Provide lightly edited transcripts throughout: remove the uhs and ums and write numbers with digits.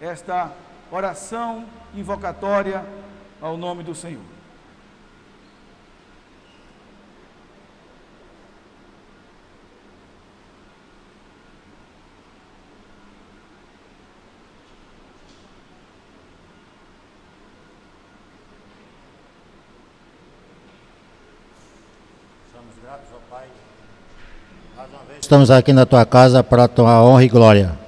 esta oração invocatória ao nome do Senhor. Somos gratos ao Pai. Mais uma vez estamos aqui na tua casa para a tua honra e glória.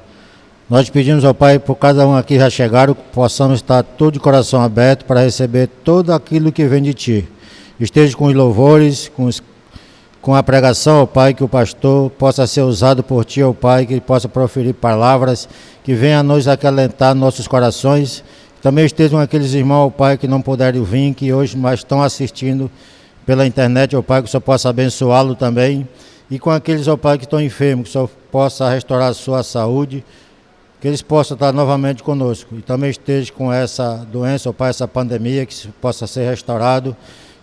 Nós pedimos ao Pai, por cada um aqui que já chegaram, que possamos estar todo de coração aberto para receber tudo aquilo que vem de Ti. Esteja com os louvores, com a pregação, ó Pai, que o pastor possa ser usado por Ti, ó Pai, que ele possa proferir palavras que venham a nos acalentar nossos corações. Também estejam aqueles irmãos, ó Pai, que não puderam vir, que hoje mais estão assistindo pela internet, ó Pai, que o Senhor possa abençoá-lo também. E com aqueles, ó Pai, que estão enfermos, que o Senhor possa restaurar a sua saúde, que eles possam estar novamente conosco. E também esteja com essa doença, ó Pai, essa pandemia, que possa ser restaurado,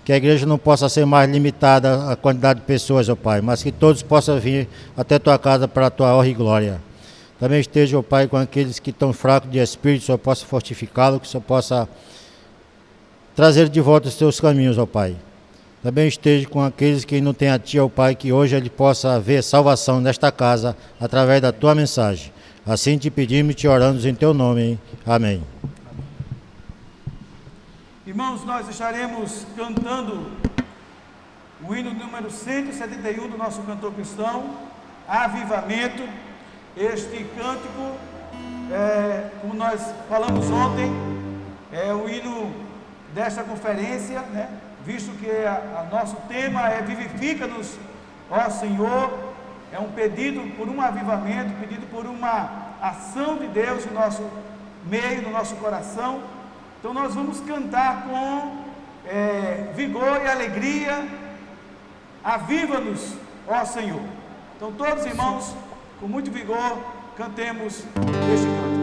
que a igreja não possa ser mais limitada a quantidade de pessoas, ó Pai, mas que todos possam vir até tua casa para a tua honra e glória. Também esteja, ó Pai, com aqueles que estão fracos de espírito, que o Senhor possa fortificá-lo, que o Senhor possa trazer de volta os teus caminhos, ó Pai. Também esteja com aqueles que não têm a Ti, ó Pai, que hoje ele possa ver salvação nesta casa através da tua mensagem. Assim te pedimos e te oramos em teu nome, hein? Amém. Irmãos, nós estaremos cantando o hino número 171 do nosso cantor cristão, Avivamento. Este cântico, como nós falamos ontem, é o hino desta conferência, né? Visto que nosso tema é Vivifica-nos, ó Senhor. É um pedido por um avivamento, pedido por uma ação de Deus no nosso meio, no nosso coração. Então nós vamos cantar com vigor e alegria, aviva-nos, ó Senhor. Então todos irmãos, com muito vigor, cantemos este canto.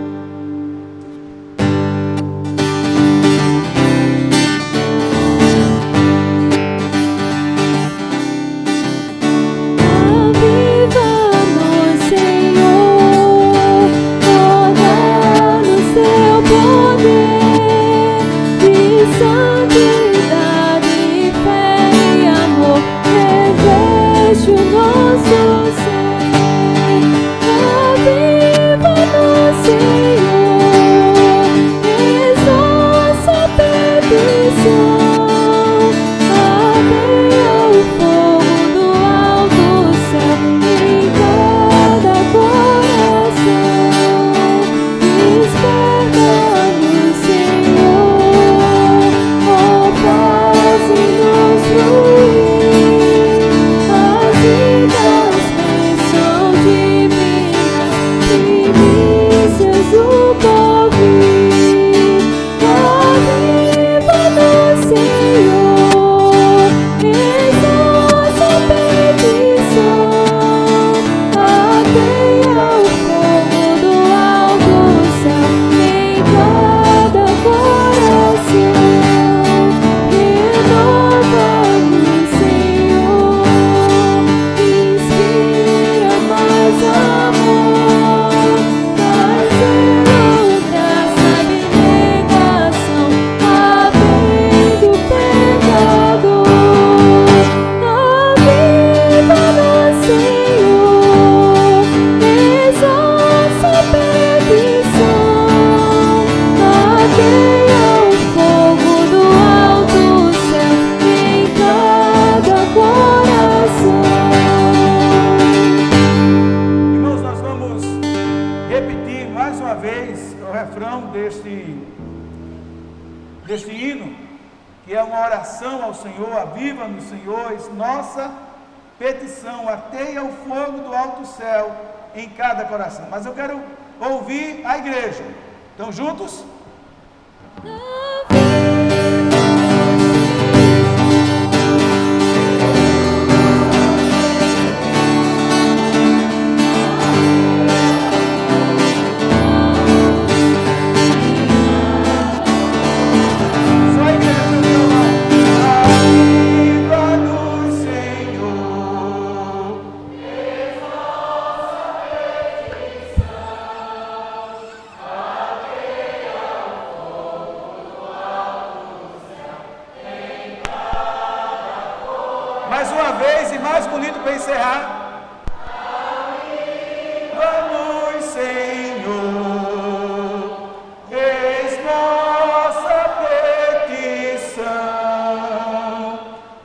deste hino, que é uma oração ao Senhor, aviva-nos, Senhor, nossa petição, ateia o fogo do alto céu em cada coração. Mas eu quero ouvir a igreja. Então, juntos? Aviva-nos, Senhor, para encerrar. Vamos, Senhor, eis nossa petição,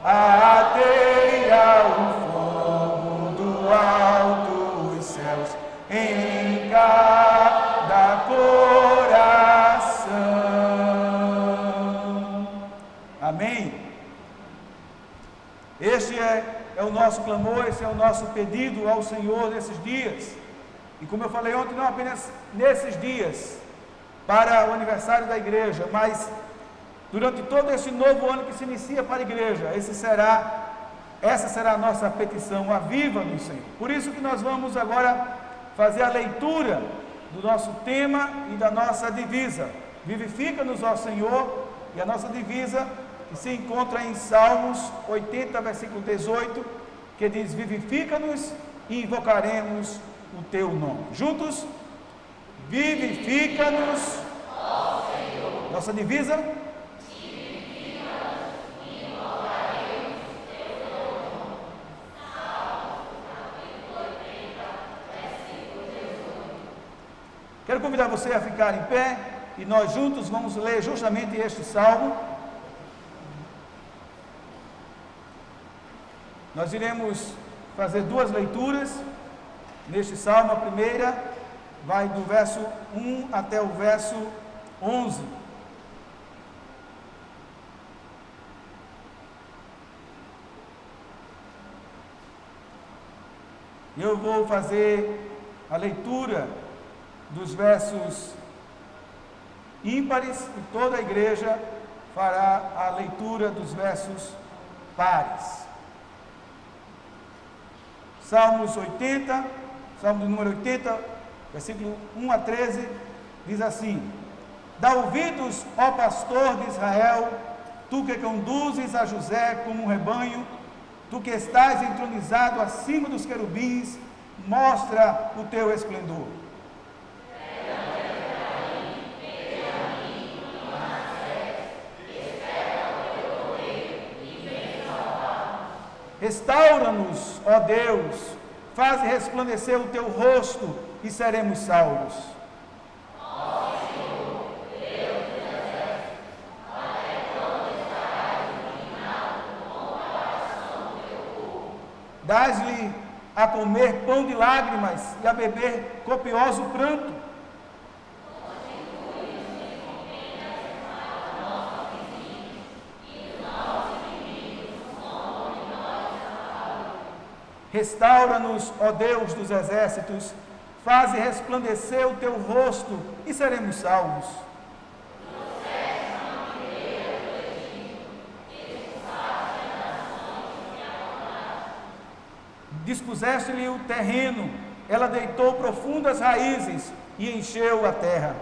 ateia o fogo do alto dos céus em cada coração. Amém? Este é o nosso clamor, esse é o nosso pedido ao Senhor nesses dias. E como eu falei ontem, não apenas nesses dias, para o aniversário da igreja, mas durante todo esse novo ano que se inicia para a igreja, essa será a nossa petição, aviva-nos, Senhor. Por isso que nós vamos agora fazer a leitura do nosso tema e da nossa divisa. Vivifica-nos, ó Senhor, e a nossa divisa que se encontra em Salmos 80, versículo 18, que diz: vivifica-nos e invocaremos o teu nome. Juntos, vivifica-nos, ó Senhor. Nossa divisa: vivifica-nos e invocaremos o teu nome. Salmos 80, versículo 18. Quero convidar você a ficar em pé e nós juntos vamos ler justamente este salmo. Nós iremos fazer duas leituras neste salmo. A primeira vai do verso 1 até o verso 11. Eu vou fazer a leitura dos versos ímpares e toda a igreja fará a leitura dos versos pares. Salmos 80, Salmo número 80, versículo 1 a 13, diz assim: dá ouvidos, ó pastor de Israel, tu que conduzes a José como um rebanho, tu que estás entronizado acima dos querubins, mostra o teu esplendor. Restaura-nos, ó Deus, faz resplandecer o teu rosto e seremos salvos. Ó Senhor, Deus dos exércitos, até quando estarás indignado com o coração do teu povo? Dás-lhe a comer pão de lágrimas e a beber copioso pranto. Restaura-nos, ó Deus dos exércitos, faze resplandecer o teu rosto e seremos salvos. Dispuseste-lhe o terreno, ela deitou profundas raízes e encheu a terra.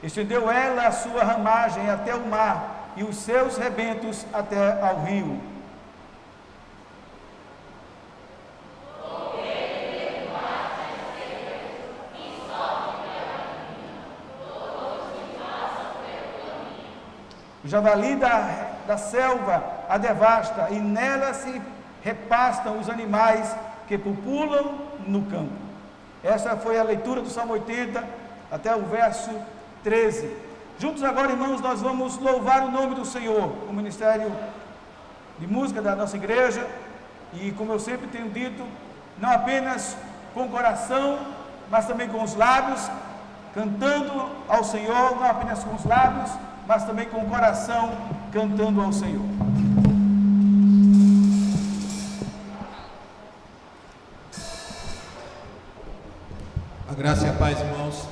Estendeu ela a sua ramagem até o mar e os seus rebentos até ao rio. O javali da selva a devasta e nela se repastam os animais que populam no campo. Essa foi a leitura do Salmo 80 até o verso 13. Juntos agora, irmãos, nós vamos louvar o nome do Senhor, o ministério de música da nossa igreja, e como eu sempre tenho dito, não apenas com o coração, mas também com os lábios, cantando ao Senhor, não apenas com os lábios, mas também com o coração, cantando ao Senhor. A graça e a paz, irmãos.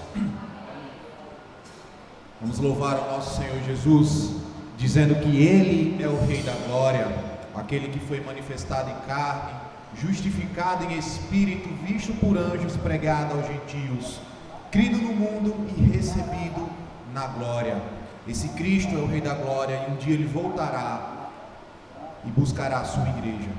Vamos louvar o nosso Senhor Jesus, dizendo que Ele é o Rei da Glória, aquele que foi manifestado em carne, justificado em espírito, visto por anjos, pregado aos gentios, crido no mundo e recebido na glória. Esse Cristo é o Rei da Glória e um dia Ele voltará e buscará a sua igreja.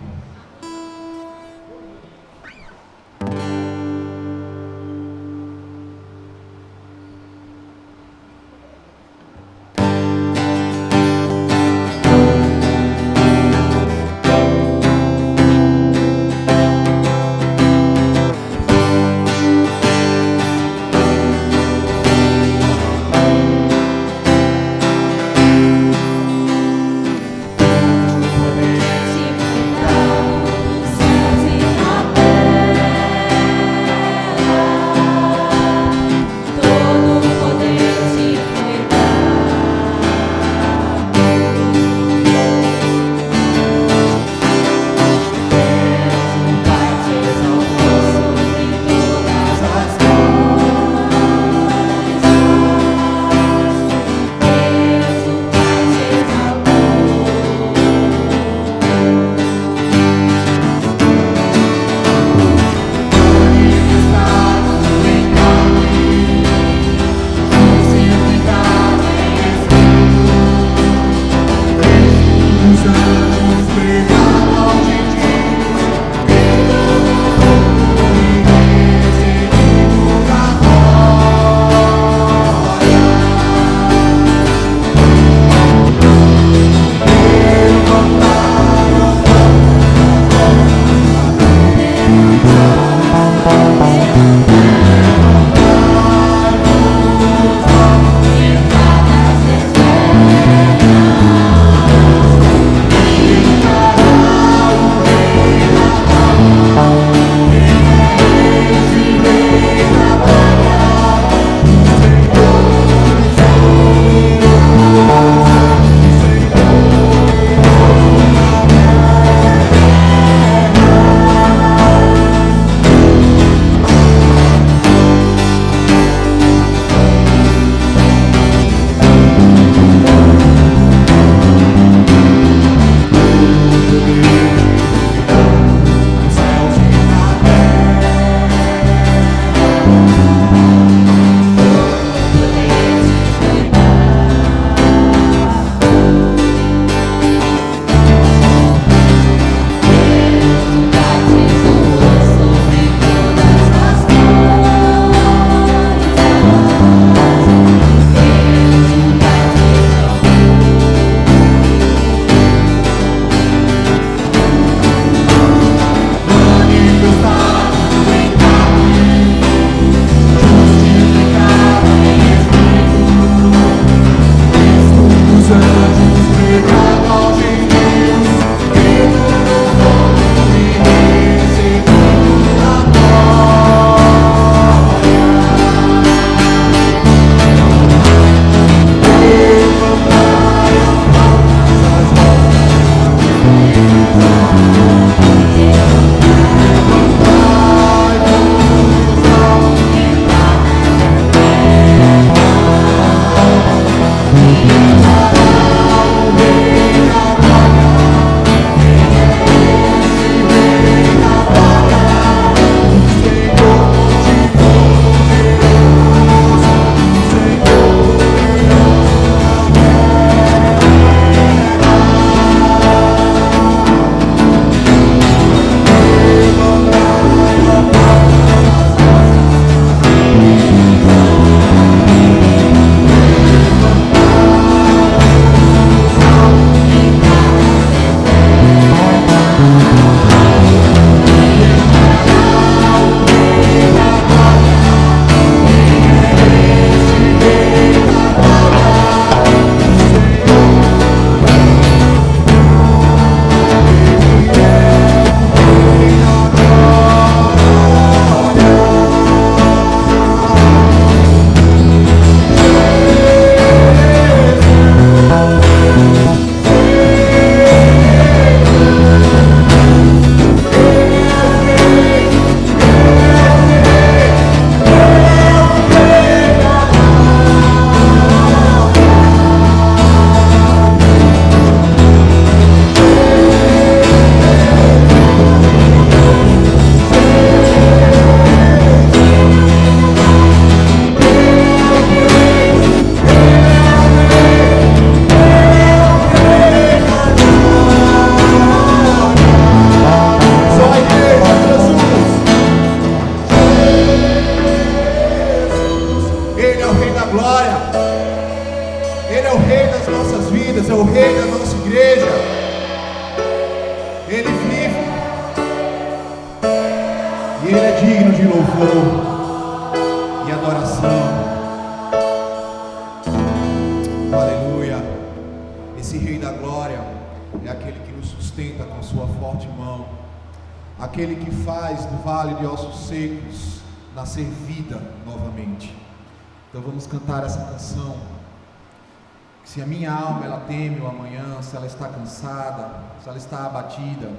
Se a minha alma ela teme o amanhã, se ela está cansada, se ela está abatida,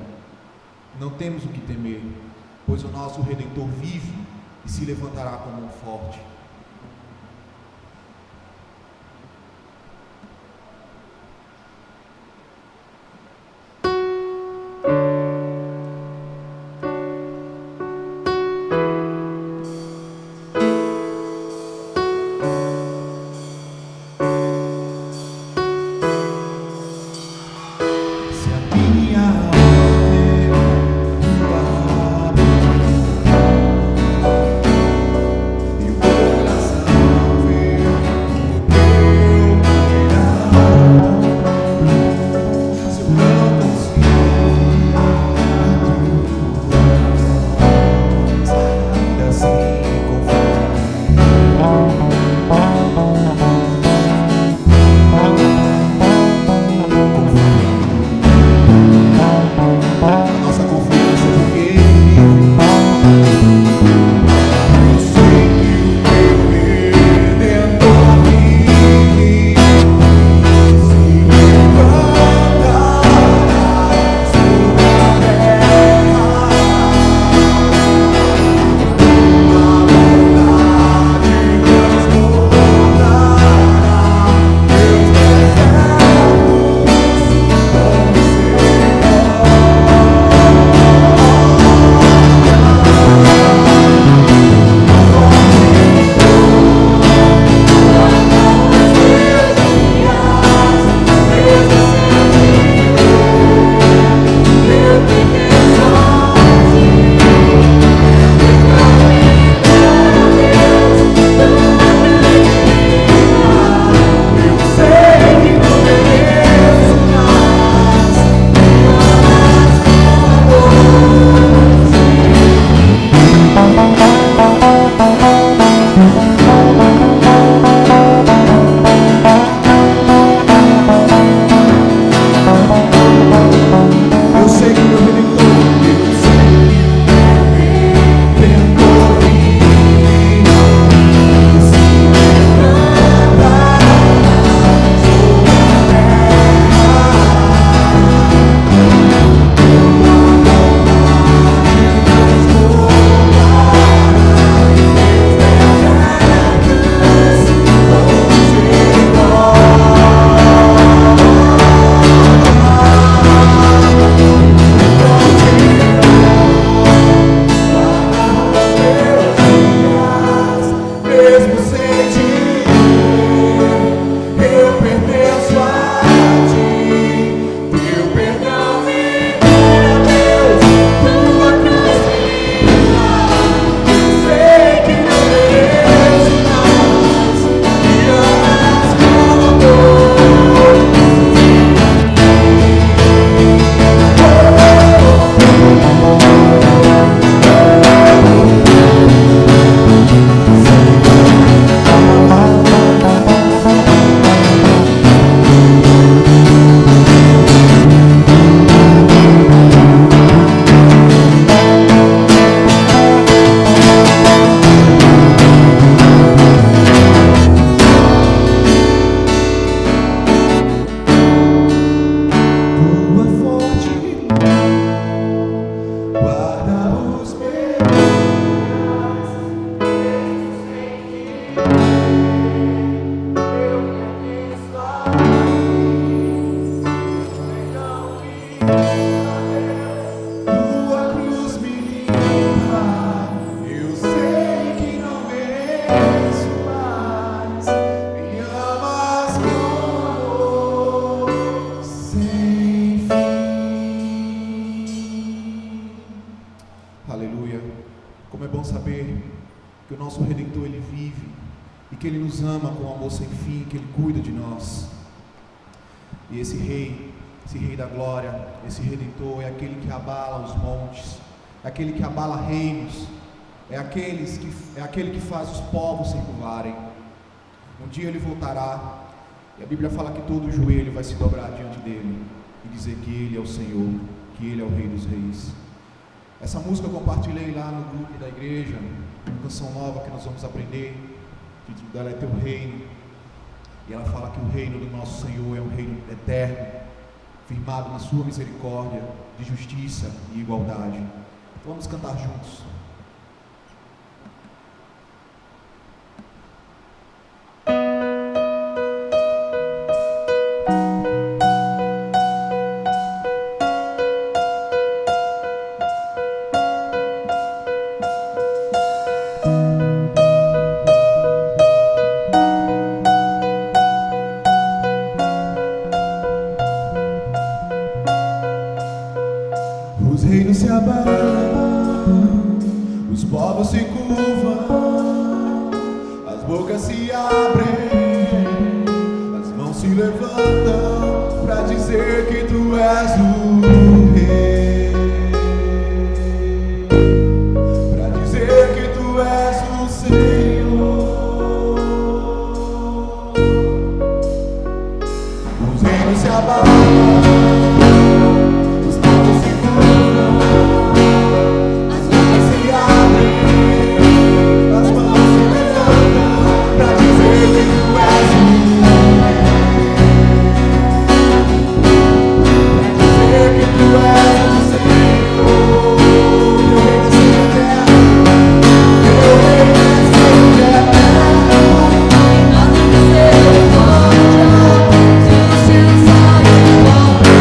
não temos o que temer, pois o nosso Redentor vive e se levantará como um forte. Tua cruz me limpa, eu sei que não mereço mais. Me amas como sem fim. Aleluia. Como é bom saber que o nosso Redentor, Ele vive e que Ele nos ama com amor sem fim, que Ele cuida de nós. E esse Rei da glória, esse Redentor é aquele que abala os montes, é aquele que abala reinos, é aquele que faz os povos se curvarem. Um dia Ele voltará e a Bíblia fala que todo joelho vai se dobrar diante dele e dizer que Ele é o Senhor, que Ele é o Rei dos Reis. Essa música eu compartilhei lá no grupo da igreja, uma canção nova que nós vamos aprender. O título dela é Teu Reino, e ela fala que o reino do nosso Senhor é um reino eterno, firmado na sua misericórdia, de justiça e igualdade. Vamos cantar juntos. Os reinos se abalam, os povos se curvam, as bocas se abrem, as mãos se levantam para dizer que Tu és o Rei, para dizer que Tu és o Senhor. Os reinos se abalam, Misericórdia, justiça e igualdade.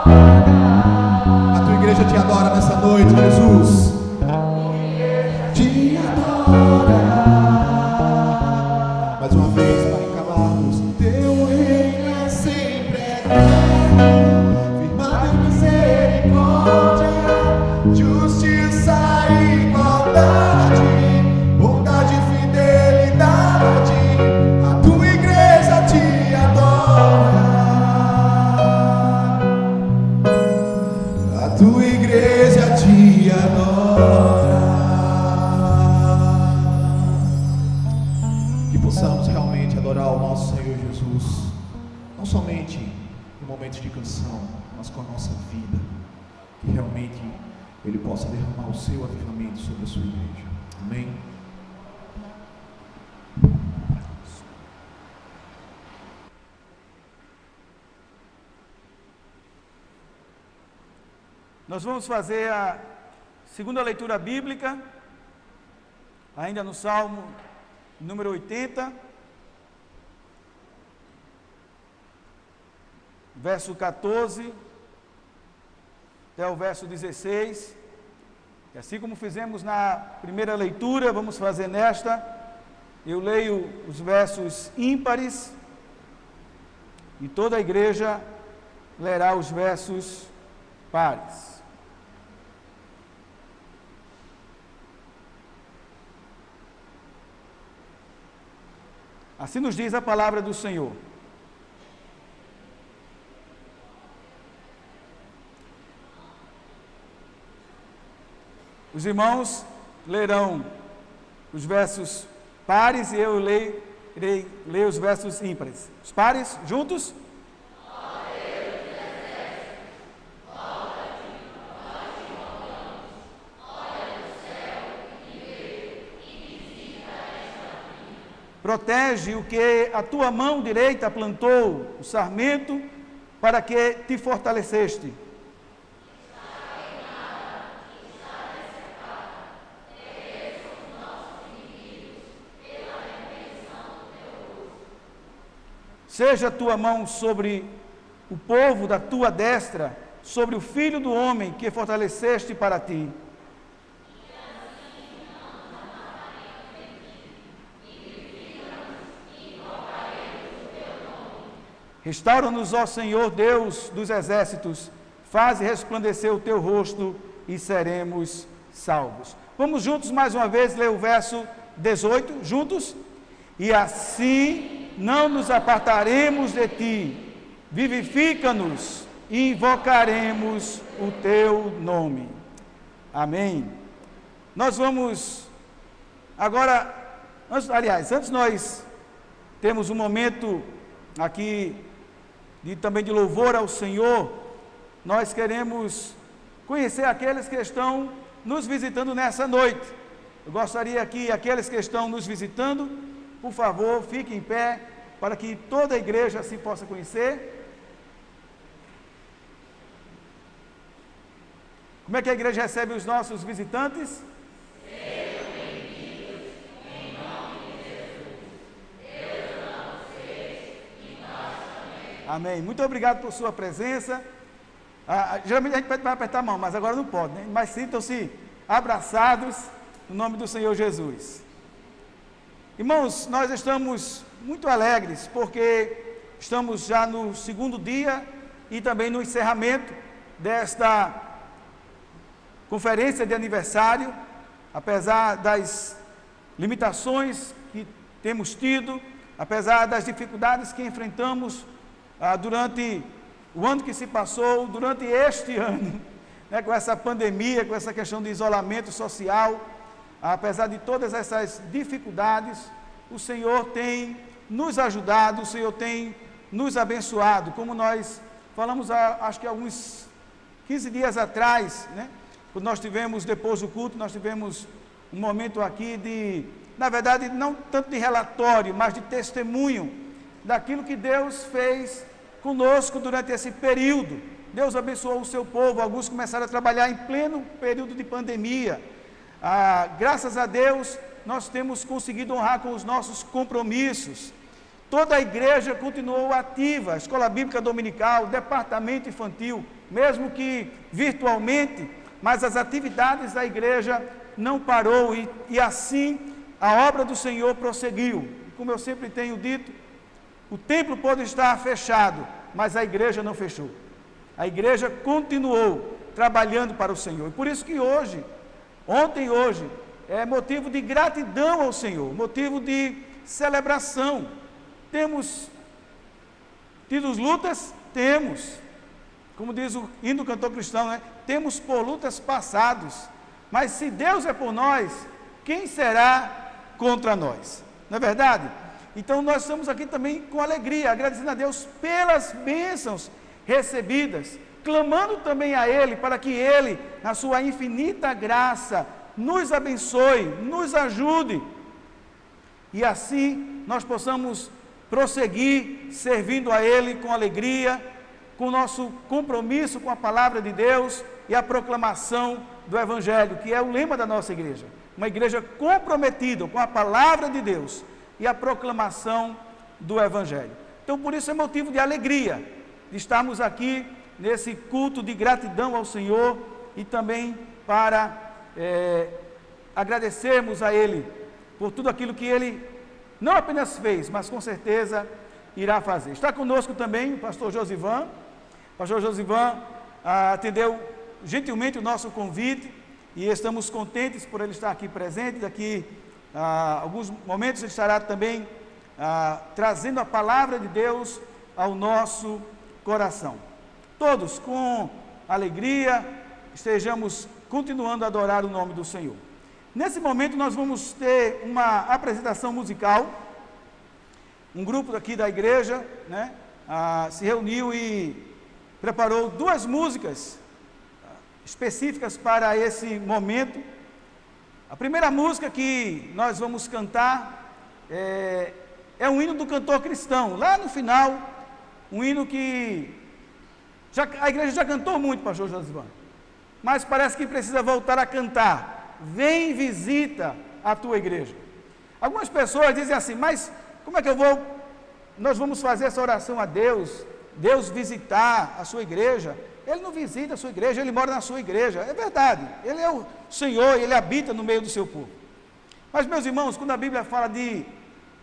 A tua igreja te adora nessa noite, Jesus. Te adora. Mais uma vez, para acabarmos. Teu reino é sempre eterno, firmado em misericórdia, justiça e igualdade, bondade e fidelidade. A tua igreja te adora. A tua igreja te adora. Que possamos realmente adorar o nosso Senhor Jesus, não somente em momentos de canção, mas com a nossa vida. Que realmente Ele possa derramar o seu avivamento sobre a sua igreja. Amém? Nós vamos fazer a segunda leitura bíblica, ainda no Salmo número 80, verso 14 até o verso 16. E assim como fizemos na primeira leitura, vamos fazer nesta. Eu leio os versos ímpares e toda a igreja lerá os versos pares. Assim nos diz a palavra do Senhor. Os irmãos lerão os versos pares e eu irei ler os versos ímpares. Os pares, juntos? Protege o que a tua mão direita plantou, o sarmento, para que te fortaleceste. Seja a tua mão sobre o povo da tua destra, sobre o filho do homem que fortaleceste para ti. Restaura-nos, ó Senhor Deus dos exércitos, faze resplandecer o teu rosto e seremos salvos. Vamos juntos mais uma vez ler o verso 18, juntos? E assim não nos apartaremos de ti, vivifica-nos e invocaremos o teu nome. Amém. Nós vamos agora, antes nós temos um momento aqui também de louvor ao Senhor. Nós queremos conhecer aqueles que estão nos visitando nessa noite. Eu gostaria que aqueles que estão nos visitando, por favor, fiquem em pé, para que toda a igreja assim possa conhecer. Como é que a igreja recebe os nossos visitantes? Sejam bem-vindos, em nome de Jesus. Deus ama vocês e nós também. Amém. Muito obrigado por sua presença. Geralmente a gente vai apertar a mão, mas agora não pode, né? Mas sintam-se abraçados no nome do Senhor Jesus. Irmãos, nós estamos muito alegres porque estamos já no segundo dia e também no encerramento desta conferência de aniversário, apesar das limitações que temos tido, apesar das dificuldades que enfrentamos durante o ano que se passou, durante este ano, né, com essa pandemia, com essa questão de isolamento social. Apesar de todas essas dificuldades, o Senhor tem nos ajudado, o Senhor tem nos abençoado, como nós falamos acho que alguns 15 dias atrás, né? Quando nós tivemos, depois do culto, nós tivemos um momento aqui de, na verdade, não tanto de relatório, mas de testemunho daquilo que Deus fez conosco durante esse período. Deus abençoou o seu povo, alguns começaram a trabalhar em pleno período de pandemia. Graças a Deus, nós temos conseguido honrar com os nossos compromissos. toda a igreja continuou ativa, a escola bíblica dominical, departamento infantil, mesmo que virtualmente, mas as atividades da igreja não parou e assim a obra do Senhor prosseguiu. Como eu sempre tenho dito, o templo pode estar fechado, mas a igreja não fechou. A igreja continuou trabalhando para o Senhor. E por isso que ontem e hoje, é motivo de gratidão ao Senhor, motivo de celebração. Temos tido lutas? Temos. Como diz o hino do cantor cristão, né? Temos por lutas passados. Mas se Deus é por nós, quem será contra nós? Não é verdade? Então nós estamos aqui também com alegria, agradecendo a Deus pelas bênçãos recebidas, clamando também a Ele para que Ele, na sua infinita graça, nos abençoe, nos ajude, e assim nós possamos prosseguir servindo a Ele com alegria, com o nosso compromisso com a palavra de Deus e a proclamação do Evangelho, que é o lema da nossa igreja. Uma igreja comprometida com a palavra de Deus e a proclamação do Evangelho. Então, por isso é motivo de alegria de estarmos aqui nesse culto de gratidão ao Senhor e também para agradecermos a Ele por tudo aquilo que Ele não apenas fez, mas com certeza irá fazer. Está conosco também o pastor Josivan. O pastor Josivan atendeu gentilmente o nosso convite e estamos contentes por ele estar aqui presente. Daqui a alguns momentos ele estará também trazendo a palavra de Deus ao nosso coração. Todos com alegria estejamos continuando a adorar o nome do Senhor. Nesse momento nós vamos ter uma apresentação musical. Um grupo aqui da igreja, né, se reuniu e preparou 2 músicas específicas para esse momento. A primeira música que nós vamos cantar é um hino do cantor cristão, lá no final, um hino que a igreja já cantou muito, pastor Josivan, mas parece que precisa voltar a cantar. Vem, visita a tua igreja. Algumas pessoas dizem assim, mas como é que nós vamos fazer essa oração a Deus, Deus visitar a sua igreja? Ele não visita a sua igreja, Ele mora na sua igreja. É verdade, Ele é o Senhor, Ele habita no meio do seu povo. Mas, meus irmãos, quando a Bíblia fala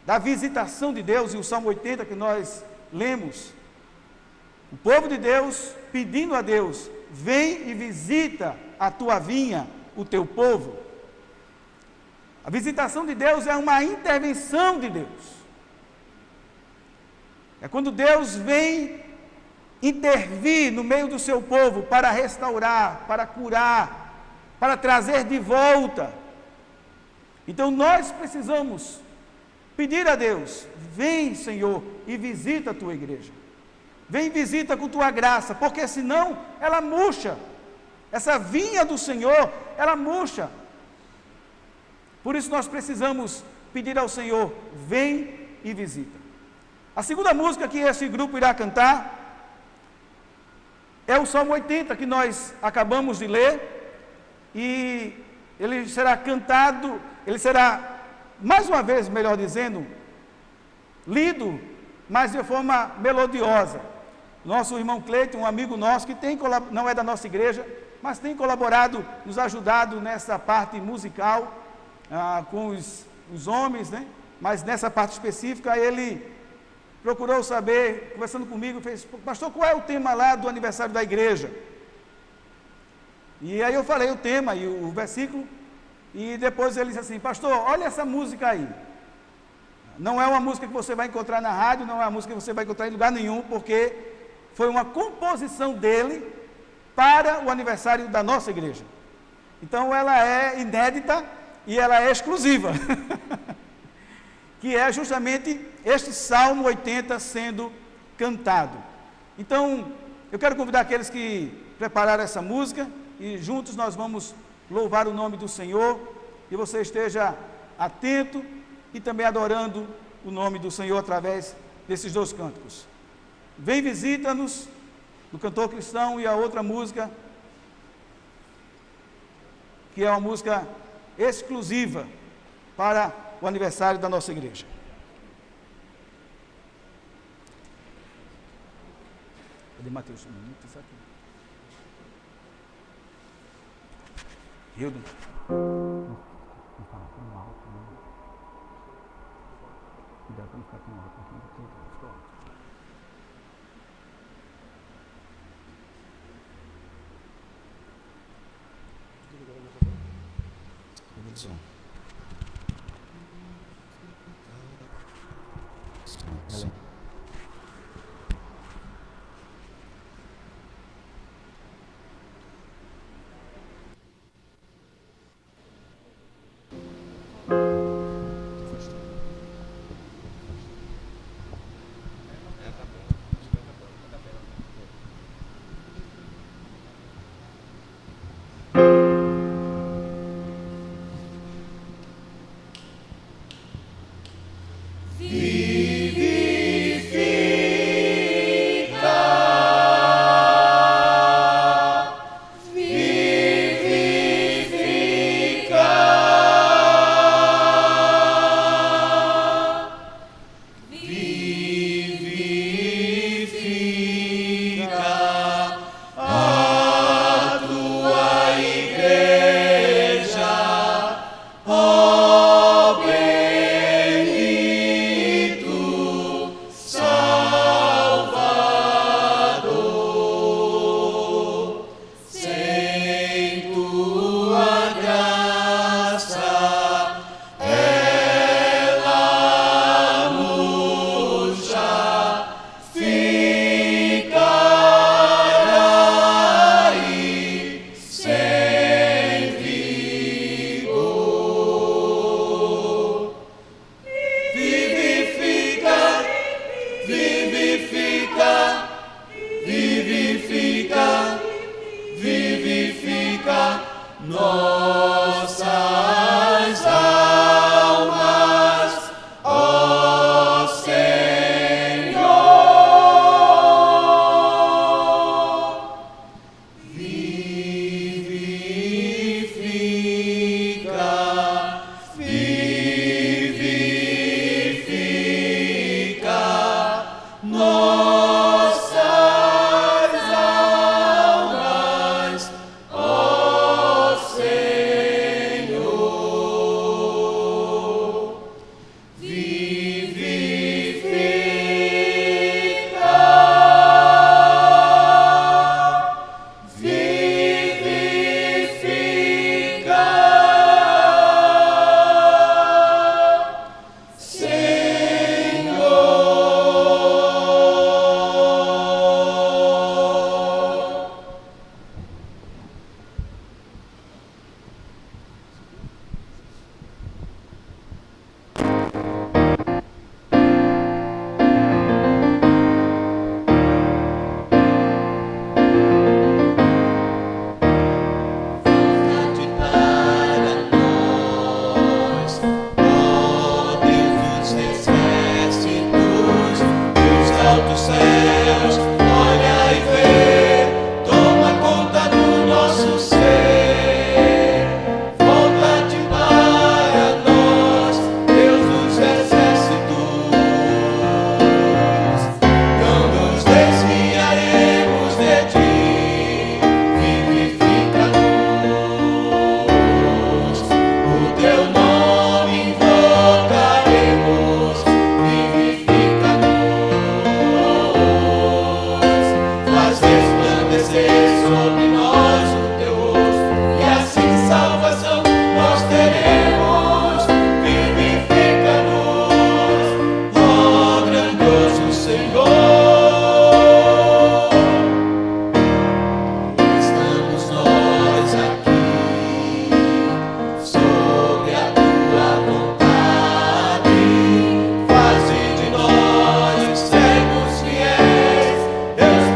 da visitação de Deus, e o Salmo 80 que nós lemos, o povo de Deus pedindo a Deus, vem e visita a tua vinha, o teu povo. A visitação de Deus é uma intervenção de Deus. É quando Deus vem intervir no meio do seu povo para restaurar, para curar, para trazer de volta. Então nós precisamos pedir a Deus, vem, Senhor, e visita a tua igreja. Vem e visita com tua graça, porque senão ela murcha. Essa vinha do Senhor, ela murcha. Por isso nós precisamos pedir ao Senhor, vem e visita. A segunda música que esse grupo irá cantar é o Salmo 80, que nós acabamos de ler, e ele será cantado, ele será, mais uma vez, melhor dizendo, lido, mas de forma melodiosa. Nosso irmão Cleiton, um amigo nosso, que não é da nossa igreja, mas tem colaborado, nos ajudado nessa parte musical, com os homens, né? Mas nessa parte específica, ele procurou saber, conversando comigo, fez, pastor, qual é o tema lá do aniversário da igreja? E aí eu falei o tema e o versículo, e depois ele disse assim, pastor, olha essa música aí. Não é uma música que você vai encontrar na rádio, não é uma música que você vai encontrar em lugar nenhum, porque foi uma composição dele para o aniversário da nossa igreja. Então ela é inédita e ela é exclusiva. Que é justamente este Salmo 80 sendo cantado. Então, eu quero convidar aqueles que prepararam essa música, e juntos nós vamos louvar o nome do Senhor, e você esteja atento e também adorando o nome do Senhor através desses 2 cânticos. Vem, visita-nos, do cantor cristão, e a outra música, que é uma música exclusiva para o aniversário da nossa igreja. Cadê Mateus? Muito isso aqui. Hildo. Não fala tão alto, não. Cuidado pra não ficar tão alto aqui. Ficou alto. Sim.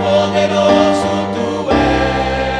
Poderoso tu és.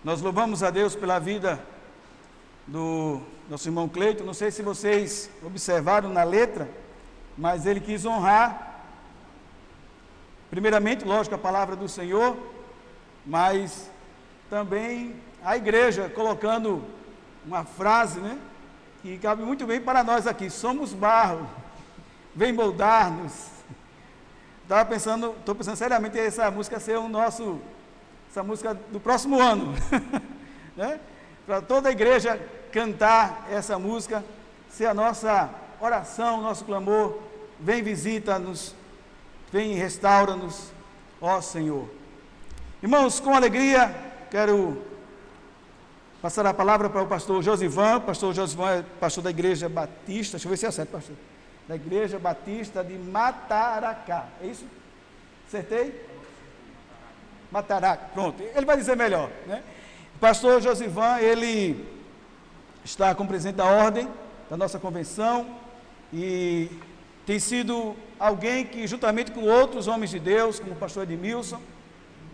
Nós louvamos a Deus pela vida do nosso irmão Cleiton. Não sei se vocês observaram na letra, mas ele quis honrar, primeiramente, lógico, a palavra do Senhor, mas também a igreja, colocando uma frase, né, que cabe muito bem para nós aqui: somos barro, vem moldar-nos. Estou pensando seriamente em essa música ser essa música do próximo ano, né? Para toda a igreja cantar essa música, ser a nossa oração, nosso clamor: vem, visita-nos, vem e restaura-nos, ó Senhor. Irmãos, com alegria, quero passar a palavra para o pastor Josivan. O pastor Josivan é pastor da Igreja Batista, deixa eu ver se é certo, pastor, da Igreja Batista de Mataracá, é isso? Acertei? Mataracá, pronto, ele vai dizer melhor, né? O pastor Josivan, ele está como presidente da ordem da nossa convenção e tem sido alguém que, juntamente com outros homens de Deus, como o pastor Edmilson,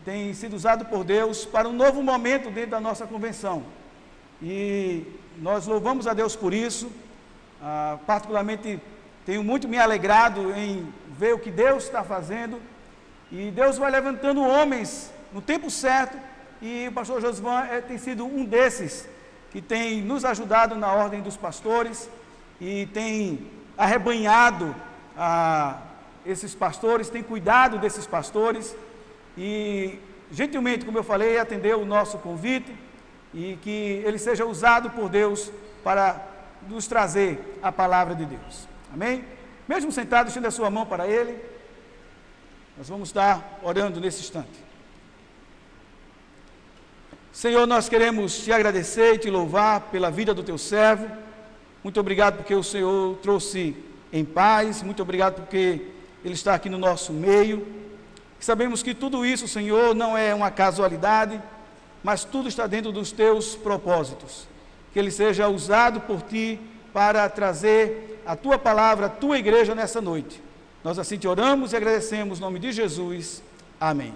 tem sido usado por Deus para um novo momento dentro da nossa convenção. E nós louvamos a Deus por isso. Particularmente, tenho muito me alegrado em ver o que Deus está fazendo. E Deus vai levantando homens no tempo certo. E o pastor Josivan tem sido um desses que tem nos ajudado na ordem dos pastores e tem arrebanhado esses pastores, tem cuidado desses pastores e, gentilmente, como eu falei, atendeu o nosso convite e que ele seja usado por Deus para nos trazer a palavra de Deus. Amém? Mesmo sentado, estenda a sua mão para ele. Nós vamos estar orando nesse instante. Senhor, nós queremos te agradecer e te louvar pela vida do teu servo. Muito obrigado porque o Senhor trouxe em paz. Muito obrigado porque ele está aqui no nosso meio. Sabemos que tudo isso, Senhor, não é uma casualidade, mas tudo está dentro dos teus propósitos. Que ele seja usado por ti para trazer a tua palavra, a tua igreja nessa noite. Nós assim te oramos e agradecemos em nome de Jesus. Amém.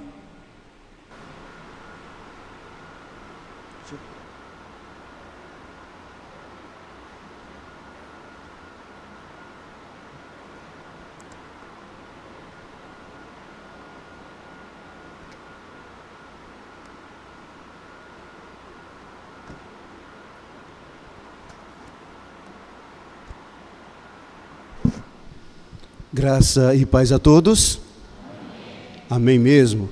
Graça e paz a todos. Amém, mesmo.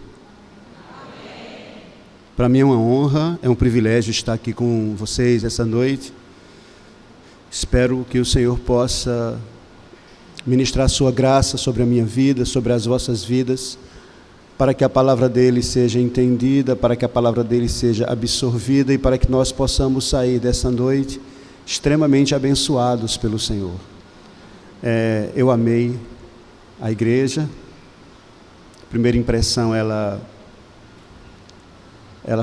Para mim é uma honra, é um privilégio estar aqui com vocês essa noite. Espero que o Senhor possa ministrar sua graça sobre a minha vida, sobre as vossas vidas, para que a palavra dele seja entendida, para que a palavra dele seja absorvida e para que nós possamos sair dessa noite extremamente abençoados pelo Senhor. Eu amei a igreja. A primeira impressão, ela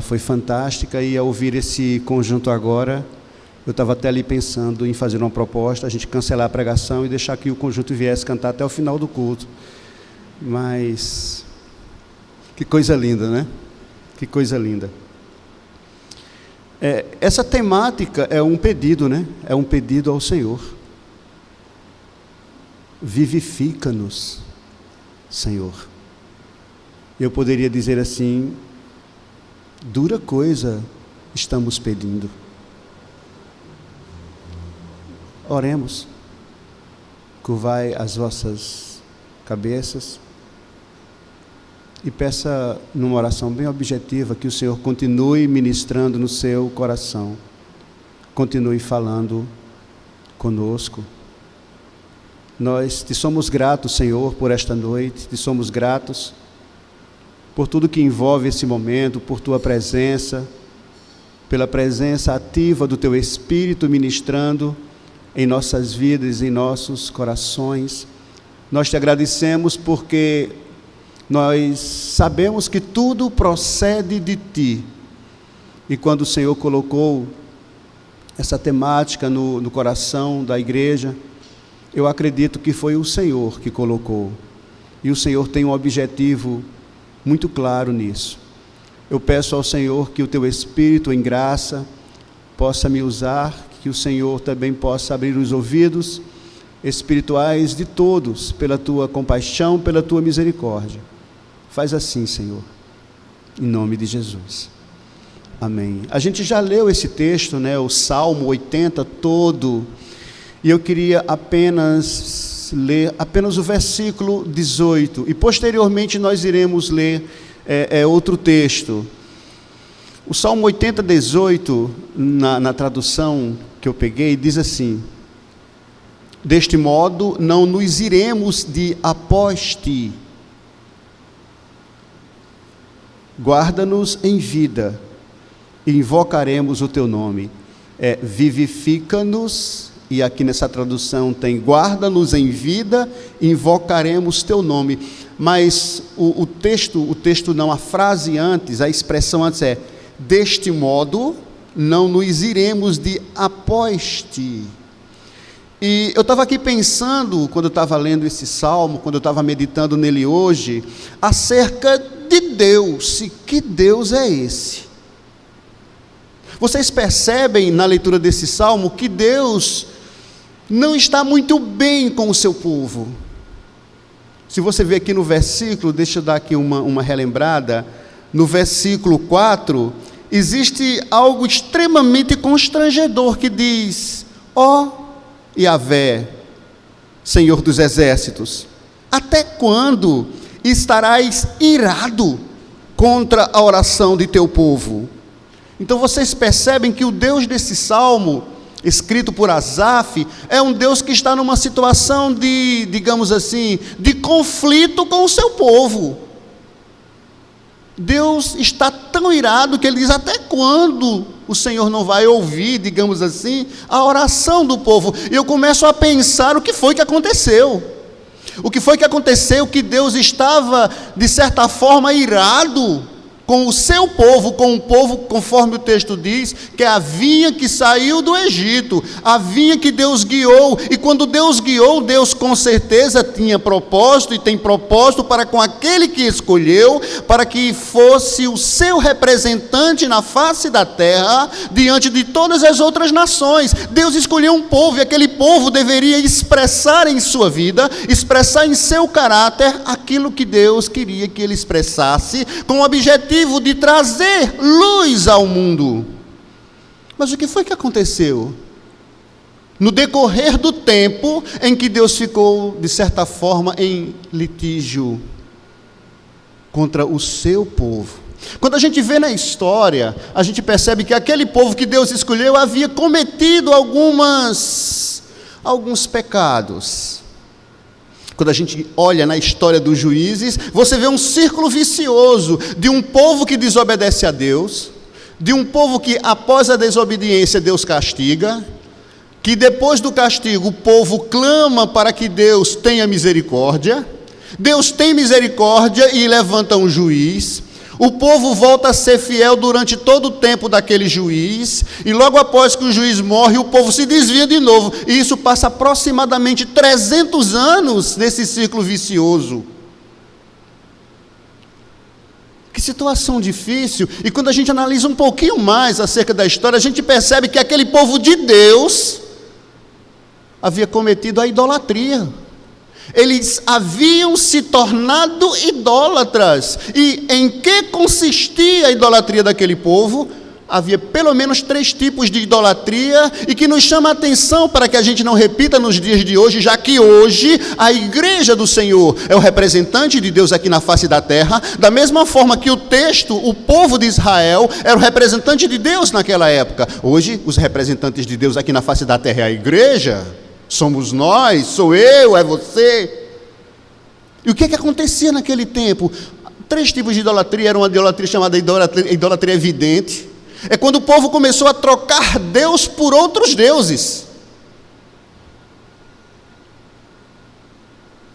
foi fantástica, e ao ouvir esse conjunto agora, eu estava até ali pensando em fazer uma proposta, a gente cancelar a pregação e deixar que o conjunto viesse cantar até o final do culto. Mas que coisa linda, né? Que coisa linda. Essa temática é um pedido, né? É um pedido ao Senhor. Vivifica-nos, Senhor. Eu poderia dizer assim: dura coisa estamos pedindo. Oremos. Curvai as vossas cabeças e peça numa oração bem objetiva que o Senhor continue ministrando no seu coração, continue falando conosco. Nós te somos gratos, Senhor, por esta noite, te somos gratos por tudo que envolve esse momento, por tua presença, pela presença ativa do teu Espírito ministrando em nossas vidas, em nossos corações. Nós te agradecemos porque nós sabemos que tudo procede de ti. E quando o Senhor colocou essa temática no coração da igreja, eu acredito que foi o Senhor que colocou. E o Senhor tem um objetivo muito claro nisso. Eu peço ao Senhor que o teu Espírito em graça possa me usar, que o Senhor também possa abrir os ouvidos espirituais de todos, pela tua compaixão, pela tua misericórdia. Faz assim, Senhor, em nome de Jesus. Amém. A gente já leu esse texto, né, o Salmo 80 todo, e eu queria ler apenas o versículo 18, e posteriormente nós iremos ler outro texto. O Salmo 80, 18, na tradução que eu peguei, diz assim: deste modo não nos iremos de após ti, guarda-nos em vida, e invocaremos o teu nome. Vivifica-nos, e aqui nessa tradução tem guarda-nos em vida, invocaremos teu nome. Mas o texto não, a frase antes, a expressão antes é: deste modo não nos iremos de após ti. E eu estava aqui pensando, quando eu estava lendo esse salmo, quando eu estava meditando nele hoje, acerca de Deus. E que Deus é esse? Vocês percebem na leitura desse salmo que Deus não está muito bem com o seu povo. Se você ver aqui no versículo, deixa eu dar aqui uma relembrada, no versículo 4, existe algo extremamente constrangedor que diz: ó Yahvé, Senhor dos exércitos, até quando estarás irado contra a oração de teu povo? Então vocês percebem que o Deus desse salmo, escrito por Asaf, é um Deus que está numa situação de, digamos assim, de conflito com o seu povo. Deus está tão irado que ele diz: até quando o Senhor não vai ouvir, digamos assim, a oração do povo? E eu começo a pensar o que foi que aconteceu. O que foi que aconteceu? Que Deus estava, de certa forma, irado com o seu povo, com o povo, conforme o texto diz, que a vinha que saiu do Egito, a vinha que Deus guiou. E quando Deus guiou, Deus com certeza tinha propósito, e tem propósito para com aquele que escolheu, para que fosse o seu representante na face da terra, diante de todas as outras nações. Deus escolheu um povo, e aquele povo deveria expressar em sua vida, expressar em seu caráter, aquilo que Deus queria que ele expressasse, com o objetivo de trazer luz ao mundo. Mas o que foi que aconteceu? No decorrer do tempo em que Deus ficou, de certa forma, em litígio contra o seu povo. Quando a gente vê na história, a gente percebe que aquele povo que Deus escolheu havia cometido alguns pecados. Quando a gente olha na história dos juízes, você vê um círculo vicioso de um povo que desobedece a Deus, de um povo que após a desobediência Deus castiga, que depois do castigo o povo clama para que Deus tenha misericórdia, Deus tem misericórdia e levanta um juiz. O povo volta a ser fiel durante todo o tempo daquele juiz, e logo após que o juiz morre, o povo se desvia de novo, e isso passa aproximadamente 300 anos nesse ciclo vicioso. Que situação difícil. E quando a gente analisa um pouquinho mais acerca da história, a gente percebe que aquele povo de Deus havia cometido a idolatria. Eles haviam se tornado idólatras. E em que consistia a idolatria daquele povo? Havia pelo menos 3 tipos de idolatria, e que nos chama a atenção para que a gente não repita nos dias de hoje, já que hoje a igreja do Senhor é o representante de Deus aqui na face da terra, da mesma forma que o povo de Israel era o representante de Deus naquela época. Hoje os representantes de Deus aqui na face da terra é a igreja. Somos nós, sou eu, é você. E o que acontecia naquele tempo? 3 tipos de idolatria. Era uma idolatria chamada idolatria evidente. É quando o povo começou a trocar Deus por outros deuses.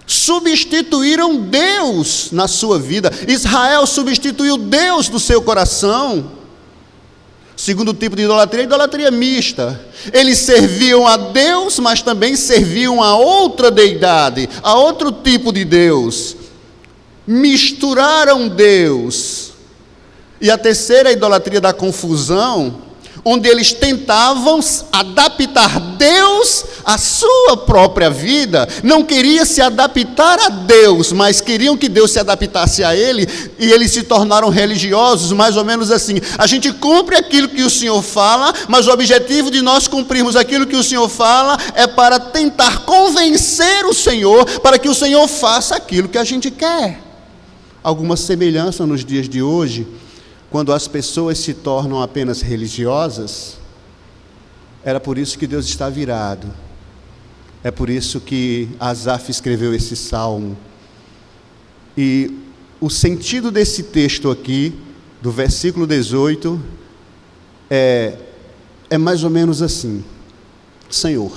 Substituíram Deus na sua vida. Israel substituiu Deus do seu coração. Segundo tipo de idolatria, a idolatria mista. Eles serviam a Deus, mas também serviam a outra deidade, a outro tipo de Deus. Misturaram Deus. E a terceira, a idolatria da confusão, onde eles tentavam adaptar Deus à sua própria vida. Não queria se adaptar a Deus, mas queriam que Deus se adaptasse a ele, e eles se tornaram religiosos, mais ou menos assim: a gente cumpre aquilo que o Senhor fala, mas o objetivo de nós cumprirmos aquilo que o Senhor fala é para tentar convencer o Senhor, para que o Senhor faça aquilo que a gente quer. Alguma semelhança nos dias de hoje, quando as pessoas se tornam apenas religiosas. Era por isso que Deus está virado. É por isso que Asaf escreveu esse salmo. E o sentido desse texto aqui, do versículo 18, é mais ou menos assim: Senhor,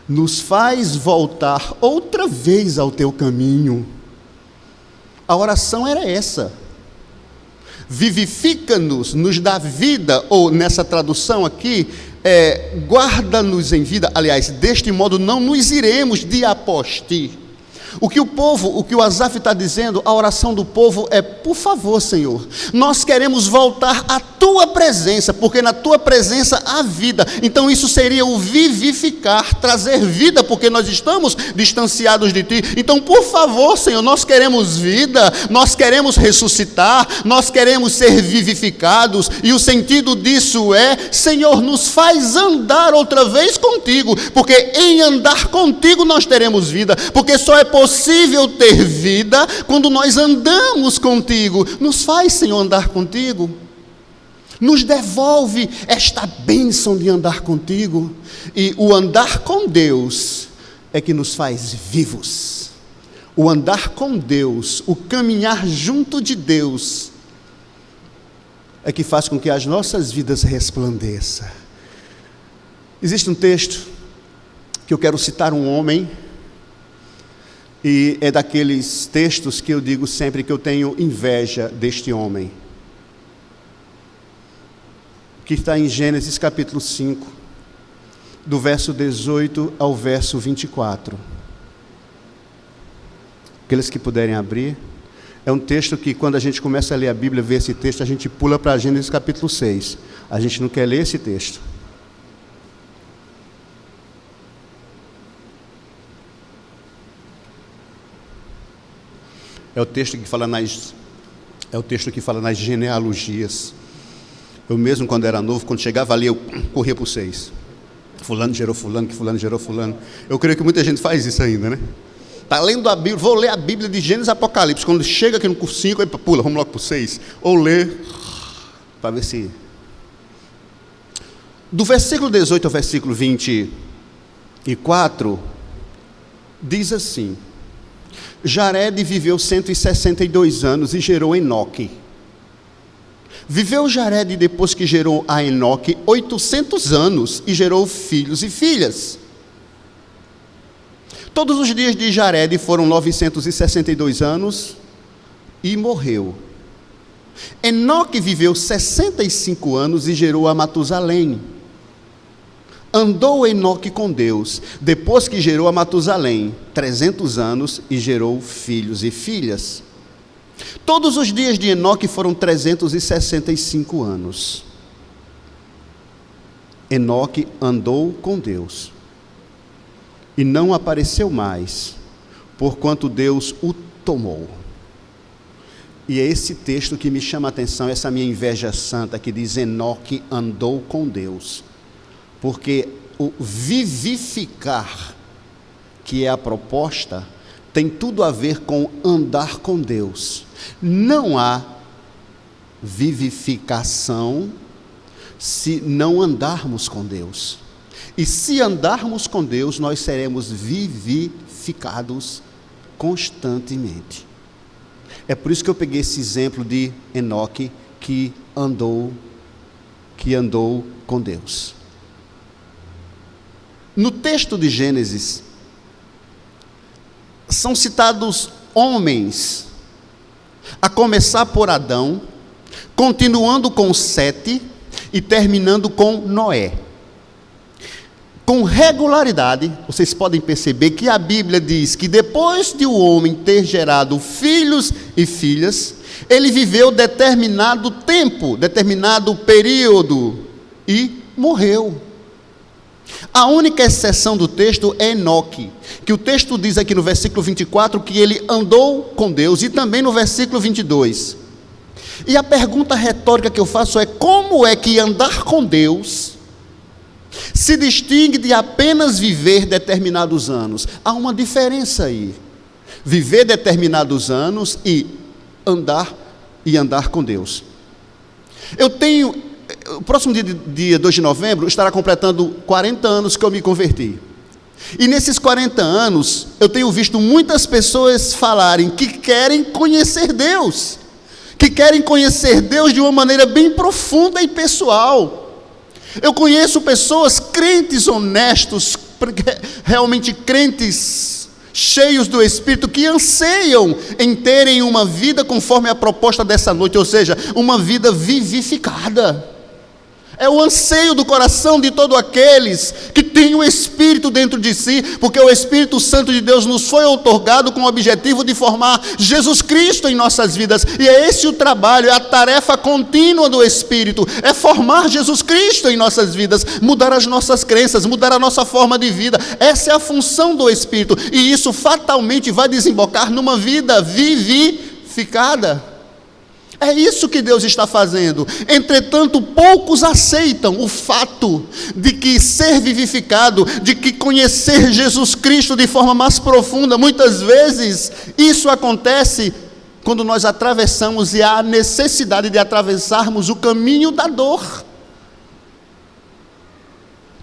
nos faz voltar outra vez ao teu caminho. A oração era essa: vivifica-nos, nos dá vida, ou nessa tradução aqui, guarda-nos em vida. Aliás, deste modo não nos iremos de apostir. O que o Asaf está dizendo, a oração do povo é: por favor, Senhor, nós queremos voltar à tua presença, porque na tua presença há vida. Então isso seria o vivificar, trazer vida, porque nós estamos distanciados de ti. Então, por favor, Senhor, nós queremos vida, nós queremos ressuscitar, nós queremos ser vivificados, e o sentido disso é: Senhor, nos faz andar outra vez contigo, porque em andar contigo nós teremos vida, porque só é possível ter vida quando nós andamos contigo. Nos faz, Senhor, andar contigo. Nos devolve esta bênção de andar contigo. E o andar com Deus é que nos faz vivos. O andar com Deus, o caminhar junto de Deus, é que faz com que as nossas vidas resplandeçam. Existe um texto que eu quero citar, um homem, e é daqueles textos que eu digo sempre que eu tenho inveja deste homem, que está em Gênesis capítulo 5, do verso 18 ao verso 24. Aqueles que puderem abrir. É um texto que, quando a gente começa a ler a Bíblia, ver esse texto, a gente pula para Gênesis capítulo 6. A gente não quer ler esse texto. É o texto que fala nas genealogias. Eu mesmo, quando era novo, quando chegava ali, eu corria para o 6. Fulano gerou fulano, que fulano gerou fulano. Eu creio que muita gente faz isso ainda, né? Está lendo a Bíblia, vou ler a Bíblia de Gênesis e Apocalipse. Quando chega aqui no 5, aí pula, vamos logo para o 6. Ou lê, para ver se... Do versículo 18 ao versículo 24, diz assim: Jared viveu 162 anos e gerou Enoque. Viveu Jared, depois que gerou a Enoque, 800 anos e gerou filhos e filhas. Todos os dias de Jared foram 962 anos e morreu. Enoque viveu 65 anos e gerou a Matusalém. Andou Enoque com Deus, depois que gerou a Matusalém, 300 anos e gerou filhos e filhas. Todos os dias de Enoque foram 365 anos. Enoque andou com Deus e não apareceu mais, porquanto Deus o tomou. E é esse texto que me chama a atenção, essa minha inveja santa, que diz: Enoque andou com Deus. Porque o vivificar, que é a proposta, tem tudo a ver com andar com Deus. Não há vivificação se não andarmos com Deus. E se andarmos com Deus, nós seremos vivificados constantemente. É por isso que eu peguei esse exemplo de Enoque, que andou com Deus. No texto de Gênesis, são citados homens, a começar por Adão, continuando com Sete e terminando com Noé. Com regularidade, vocês podem perceber que a Bíblia diz que depois de o homem ter gerado filhos e filhas, Ele viveu determinado tempo, determinado período e morreu. A única exceção do texto é Enoque, que o texto diz aqui no versículo 24 que ele andou com Deus, e também no versículo 22. E a pergunta retórica que eu faço é: como é que andar com Deus se distingue de apenas viver determinados anos? Há uma diferença aí. Viver determinados anos e andar com Deus. O próximo dia 2 de novembro, estará completando 40 anos que eu me converti. E nesses 40 anos, eu tenho visto muitas pessoas falarem que querem conhecer Deus. Que querem conhecer Deus de uma maneira bem profunda e pessoal. Eu conheço pessoas, crentes honestos, realmente crentes cheios do Espírito, que anseiam em terem uma vida conforme a proposta dessa noite, ou seja, uma vida vivificada. É o anseio do coração de todos aqueles que têm o Espírito dentro de si, porque o Espírito Santo de Deus nos foi outorgado com o objetivo de formar Jesus Cristo em nossas vidas, e é esse o trabalho, é a tarefa contínua do Espírito, é formar Jesus Cristo em nossas vidas, mudar as nossas crenças, mudar a nossa forma de vida. Essa é a função do Espírito, e isso fatalmente vai desembocar numa vida vivificada. É isso que Deus está fazendo. Entretanto, poucos aceitam o fato de que ser vivificado, de que conhecer Jesus Cristo de forma mais profunda, muitas vezes isso acontece quando nós atravessamos, e há a necessidade de atravessarmos o caminho da dor.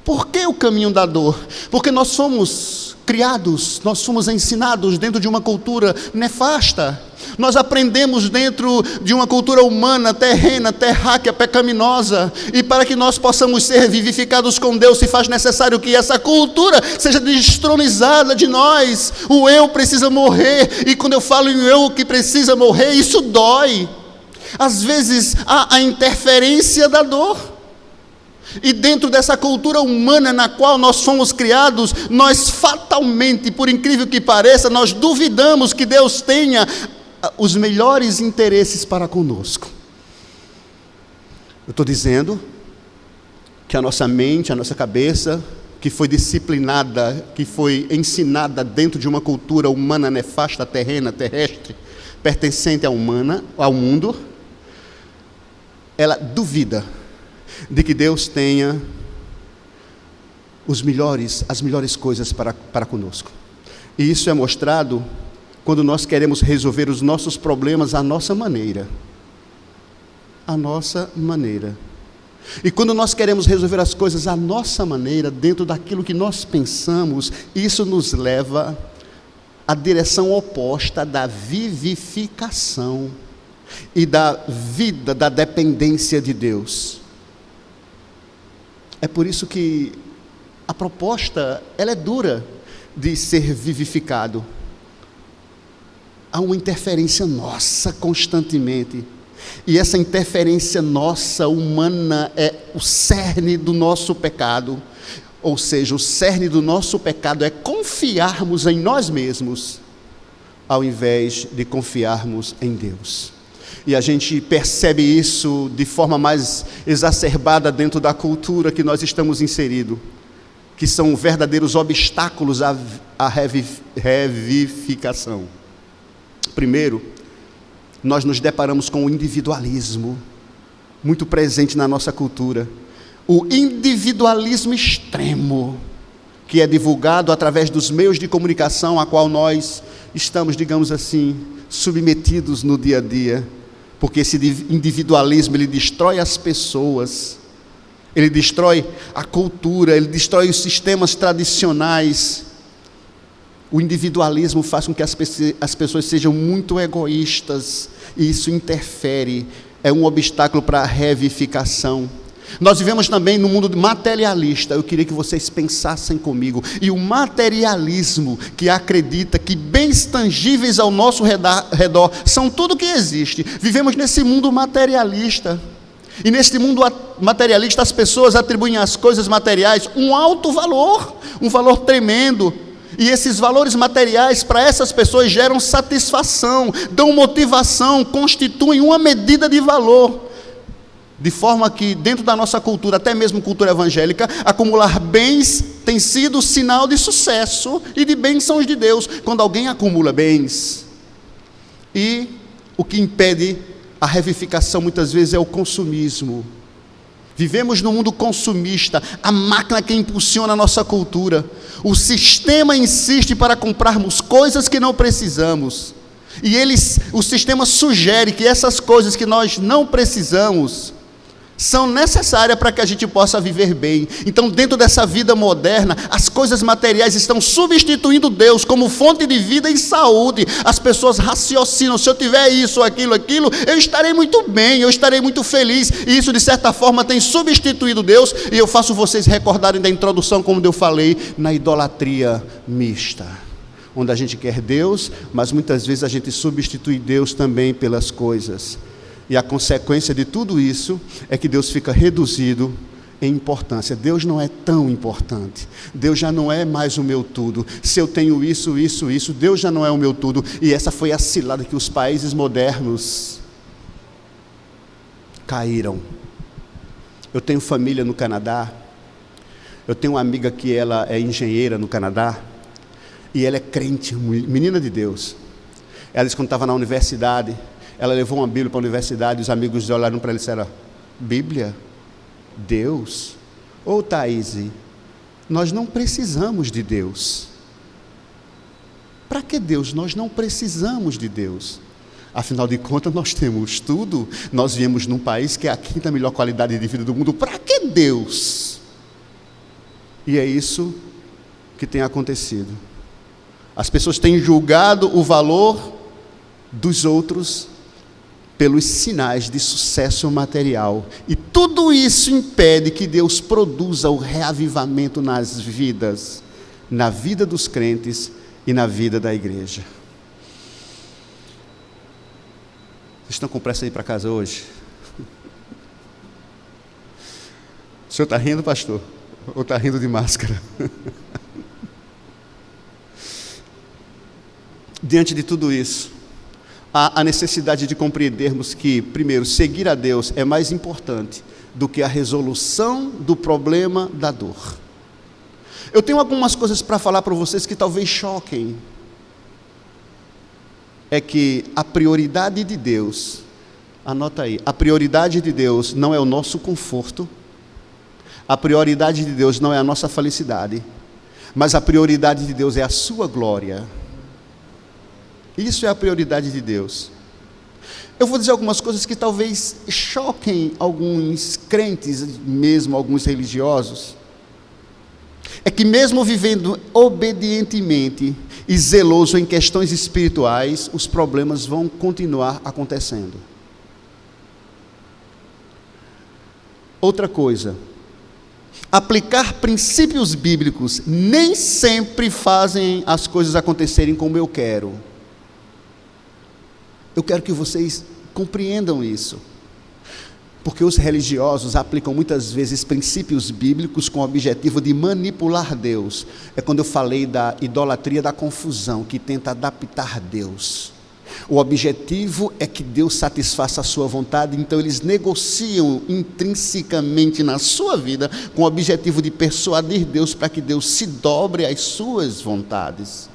Por que o caminho da dor? Porque nós somos criados, nós fomos ensinados dentro de uma cultura nefasta. Nós aprendemos dentro de uma cultura humana, terrena, terráquea, pecaminosa. E para que nós possamos ser vivificados com Deus, se faz necessário que essa cultura seja destronizada de nós. O eu precisa morrer. E quando eu falo em eu que precisa morrer, isso dói. Às vezes há a interferência da dor. E dentro dessa cultura humana na qual nós fomos criados, nós fatalmente, por incrível que pareça, nós duvidamos que Deus tenha os melhores interesses para conosco. Eu estou dizendo que a nossa mente, a nossa cabeça, que foi disciplinada, que foi ensinada dentro de uma cultura humana nefasta, terrena, terrestre, pertencente ao mundo, ela duvida de que Deus tenha as melhores coisas para conosco. E isso é mostrado quando nós queremos resolver os nossos problemas à nossa maneira. À nossa maneira. E quando nós queremos resolver as coisas à nossa maneira, dentro daquilo que nós pensamos, isso nos leva à direção oposta da vivificação e da vida, da dependência de Deus. É por isso que a proposta, ela é dura de ser vivificado. Há uma interferência nossa constantemente. E essa interferência nossa, humana, é o cerne do nosso pecado. Ou seja, o cerne do nosso pecado é confiarmos em nós mesmos, ao invés de confiarmos em Deus. E a gente percebe isso de forma mais exacerbada dentro da cultura que nós estamos inseridos, que são verdadeiros obstáculos à revivificação. Primeiro, nós nos deparamos com o individualismo, muito presente na nossa cultura. O individualismo extremo, que é divulgado através dos meios de comunicação a qual nós estamos, digamos assim, submetidos no dia a dia. Porque esse individualismo, ele destrói as pessoas, ele destrói a cultura, ele destrói os sistemas tradicionais. O individualismo faz com que as pessoas sejam muito egoístas, e isso interfere, é um obstáculo para a revivificação. Nós vivemos também no mundo materialista. Eu queria que vocês pensassem comigo. E o materialismo, que acredita que bens tangíveis ao nosso redor são tudo que existe. Vivemos nesse mundo materialista. E nesse mundo materialista, as pessoas atribuem às coisas materiais um alto valor, um valor tremendo. E esses valores materiais para essas pessoas geram satisfação, dão motivação, constituem uma medida de valor. De forma que, dentro da nossa cultura, até mesmo cultura evangélica, acumular bens tem sido sinal de sucesso e de bênçãos de Deus, quando alguém acumula bens. E o que impede a revivificação muitas vezes é o consumismo. Vivemos num mundo consumista, a máquina que impulsiona a nossa cultura. O sistema insiste para comprarmos coisas que não precisamos. E o sistema sugere que essas coisas que nós não precisamos são necessárias para que a gente possa viver bem. Então, dentro dessa vida moderna, as coisas materiais estão substituindo Deus como fonte de vida e saúde. As pessoas raciocinam: se eu tiver isso, aquilo, eu estarei muito bem, eu estarei muito feliz. E isso, de certa forma, tem substituído Deus. E eu faço vocês recordarem da introdução, como eu falei, na idolatria mista, onde a gente quer Deus, mas muitas vezes a gente substitui Deus também pelas coisas. E a consequência de tudo isso é que Deus fica reduzido em importância. Deus não é tão importante. Deus já não é mais o meu tudo. Se eu tenho isso, Deus já não é o meu tudo. E essa foi a cilada que os países modernos caíram. Eu tenho família no Canadá. Eu tenho uma amiga que ela é engenheira no Canadá. E ela é crente, menina de Deus. Ela disse, quando estava na universidade, ela levou uma Bíblia para a universidade, e os amigos olharam para ela e disseram: Bíblia? Deus? Ô Thaís, nós não precisamos de Deus. Para que Deus? Nós não precisamos de Deus. Afinal de contas, nós temos tudo. Nós viemos num país que é a 5ª melhor qualidade de vida do mundo. Para que Deus? E é isso que tem acontecido. As pessoas têm julgado o valor dos outros pelos sinais de sucesso material. E tudo isso impede que Deus produza o reavivamento nas vidas, na vida dos crentes e na vida da igreja. Vocês estão com pressa de ir para casa hoje? O senhor está rindo, pastor? Ou está rindo de máscara? Diante de tudo isso, há a necessidade de compreendermos que, primeiro, seguir a Deus é mais importante do que a resolução do problema da dor. Eu tenho algumas coisas para falar para vocês que talvez choquem. É que a prioridade de Deus, anota aí, a prioridade de Deus não é o nosso conforto, a prioridade de Deus não é a nossa felicidade, mas a prioridade de Deus é a sua glória. Isso é a prioridade de Deus. Eu vou dizer algumas coisas que talvez choquem alguns crentes, mesmo alguns religiosos. É que mesmo vivendo obedientemente e zeloso em questões espirituais, os problemas vão continuar acontecendo. Outra coisa, aplicar princípios bíblicos nem sempre fazem as coisas acontecerem como eu quero. Eu quero que vocês compreendam isso, porque os religiosos aplicam muitas vezes princípios bíblicos com o objetivo de manipular Deus. É quando eu falei da idolatria da confusão, que tenta adaptar Deus. O objetivo é que Deus satisfaça a sua vontade, então eles negociam intrinsecamente na sua vida com o objetivo de persuadir Deus para que Deus se dobre às suas vontades.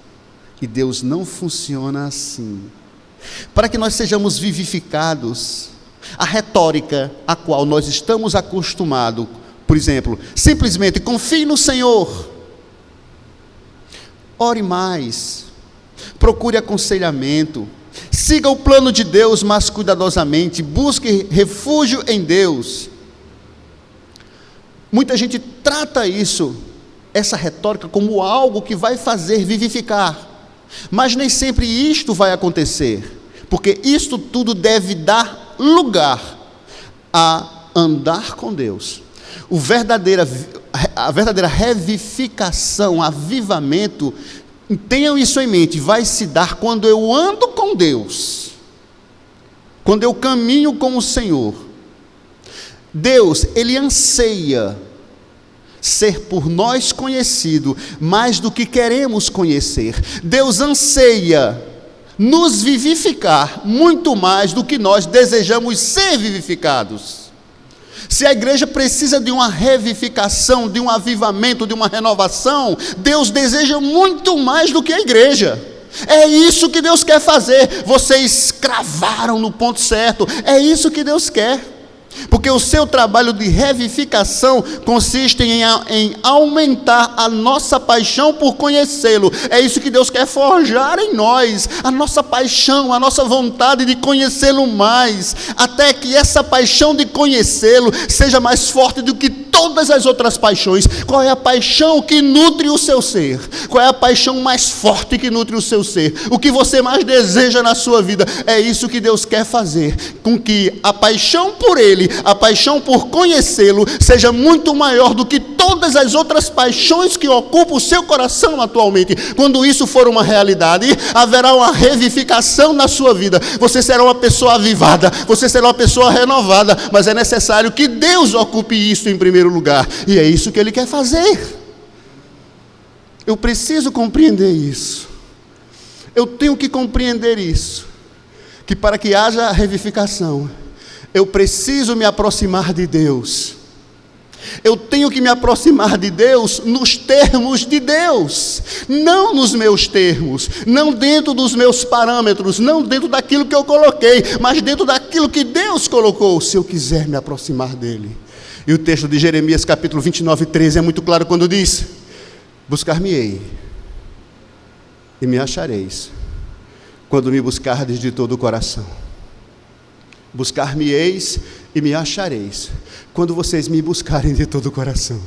E Deus não funciona assim. Para que nós sejamos vivificados, a retórica a qual nós estamos acostumados, por exemplo, simplesmente confie no Senhor, ore mais, procure aconselhamento, siga o plano de Deus mais cuidadosamente, busque refúgio em Deus. Muita gente trata essa retórica como algo que vai fazer vivificar, mas nem sempre isto vai acontecer, porque isto tudo deve dar lugar a andar com Deus. A verdadeira revivificação, avivamento, tenham isso em mente, vai se dar quando eu ando com Deus, quando eu caminho com o Senhor. Deus, Ele anseia ser por nós conhecido mais do que queremos conhecer. Deus anseia nos vivificar muito mais do que nós desejamos ser vivificados. Se a igreja precisa de uma revivificação, de um avivamento, de uma renovação, Deus deseja muito mais do que a igreja. É isso que Deus quer fazer. Vocês cravaram no ponto certo. É isso que Deus quer. Porque o seu trabalho de revivificação consiste em aumentar a nossa paixão por conhecê-lo. É isso que Deus quer forjar em nós, a nossa paixão, a nossa vontade de conhecê-lo mais, até que essa paixão de conhecê-lo seja mais forte do que todas as outras paixões. Qual é a paixão que nutre o seu ser? Qual é a paixão mais forte que nutre o seu ser? O que você mais deseja na sua vida? É isso que Deus quer fazer, com que a paixão por Ele, a paixão por conhecê-lo, seja muito maior do que todas as outras paixões que ocupam o seu coração atualmente. Quando isso for uma realidade, haverá uma revivificação na sua vida. Você será uma pessoa avivada, você será uma pessoa renovada, mas é necessário que Deus ocupe isso em primeiro lugar, e é isso que Ele quer fazer. Eu preciso compreender isso. Eu tenho que compreender isso, que para que haja revivificação, eu preciso me aproximar de Deus. Eu tenho que me aproximar de Deus nos termos de Deus, não nos meus termos, não dentro dos meus parâmetros, não dentro daquilo que eu coloquei, mas dentro daquilo que Deus colocou, se eu quiser me aproximar dEle. E o texto de Jeremias capítulo 29, 13 é muito claro quando diz: buscar-me-ei e me achareis, quando me buscardes de todo o coração. Buscar-me-eis e me achareis, quando vocês me buscarem de todo o coração.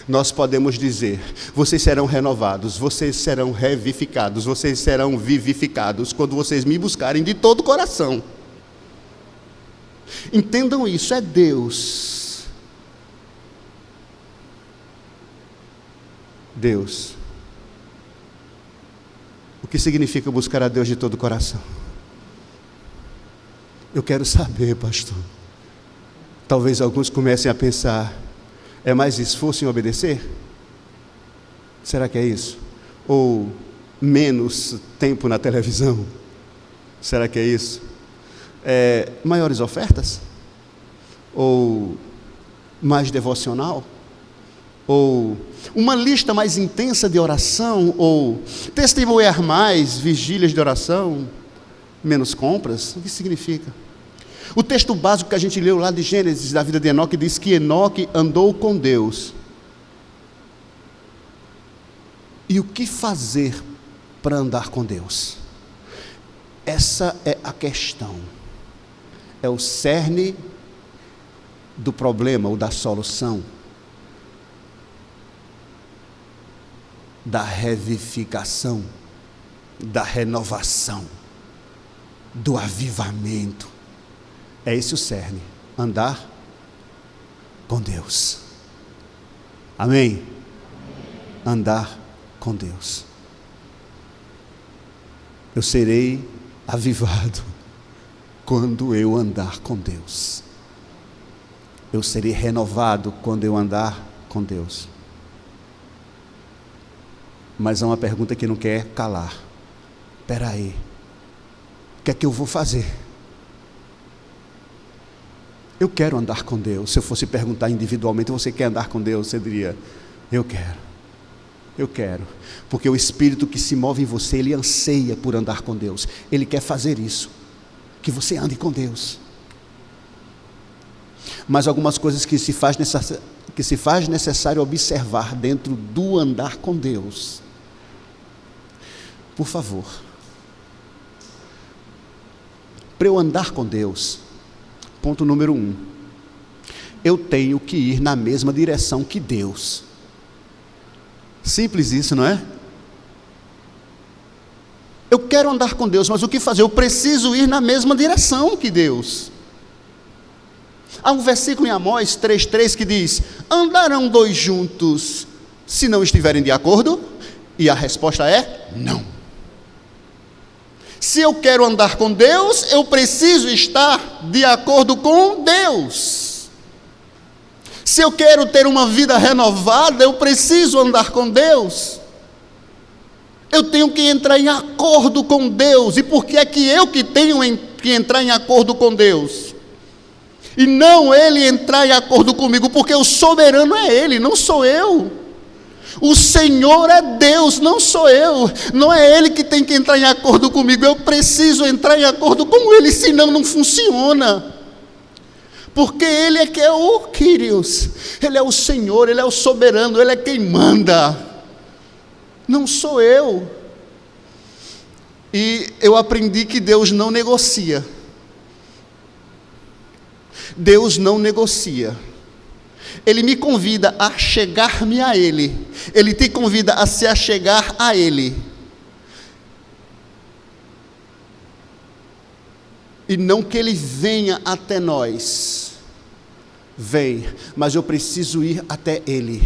Nós podemos dizer: vocês serão renovados, vocês serão revivificados, vocês serão vivificados, quando vocês me buscarem de todo o coração. Entendam isso, é Deus. Deus. O que significa buscar a Deus de todo o coração? Eu quero saber, pastor. Talvez alguns comecem a pensar: é mais esforço em obedecer? Será que é isso? Ou menos tempo na televisão? Será que é isso? Maiores ofertas? Ou mais devocional? Ou uma lista mais intensa de oração? Ou testemunhar mais vigílias de oração? Menos compras? O que significa? O texto básico que a gente leu lá de Gênesis, da vida de Enoque, diz que Enoque andou com Deus. E o que fazer para andar com Deus? Essa é a questão. É o cerne do problema ou da solução. Da revivificação, da renovação, do avivamento. É esse o cerne, andar com Deus. Amém? Andar com Deus. Eu serei avivado quando eu andar com Deus. Eu serei renovado quando eu andar com Deus. Mas há uma pergunta que não quer calar. Espera aí, o que é que eu vou fazer? Eu quero andar com Deus. Se eu fosse perguntar individualmente: você quer andar com Deus? Você diria: eu quero, porque o Espírito que se move em você, ele anseia por andar com Deus. Ele quer fazer isso, que você ande com Deus. Mas algumas coisas que se faz necessário observar dentro do andar com Deus. Por favor, para eu andar com Deus, ponto número 1, eu tenho que ir na mesma direção que Deus. Simples isso, não é? Eu quero andar com Deus, mas o que fazer? Eu preciso ir na mesma direção que Deus. Há um versículo em Amós 3,3 que diz: andarão dois juntos se não estiverem de acordo? E a resposta é não. Se eu quero andar com Deus, eu preciso estar de acordo com Deus. Se eu quero ter uma vida renovada, eu preciso andar com Deus. Eu tenho que entrar em acordo com Deus. E por que é que eu que tenho que entrar em acordo com Deus? E não Ele entrar em acordo comigo, porque o soberano é Ele, não sou eu. O Senhor é Deus, não sou eu. Não é Ele que tem que entrar em acordo comigo, eu preciso entrar em acordo com Ele, senão não funciona. Porque Ele é que é o Kyrios, Ele é o Senhor, Ele é o soberano, Ele é quem manda, não sou eu. E eu aprendi que Deus não negocia. Deus não negocia. Ele me convida a chegar-me a Ele. Ele te convida a se achegar a Ele. E não que Ele venha até nós. Vem, mas eu preciso ir até Ele.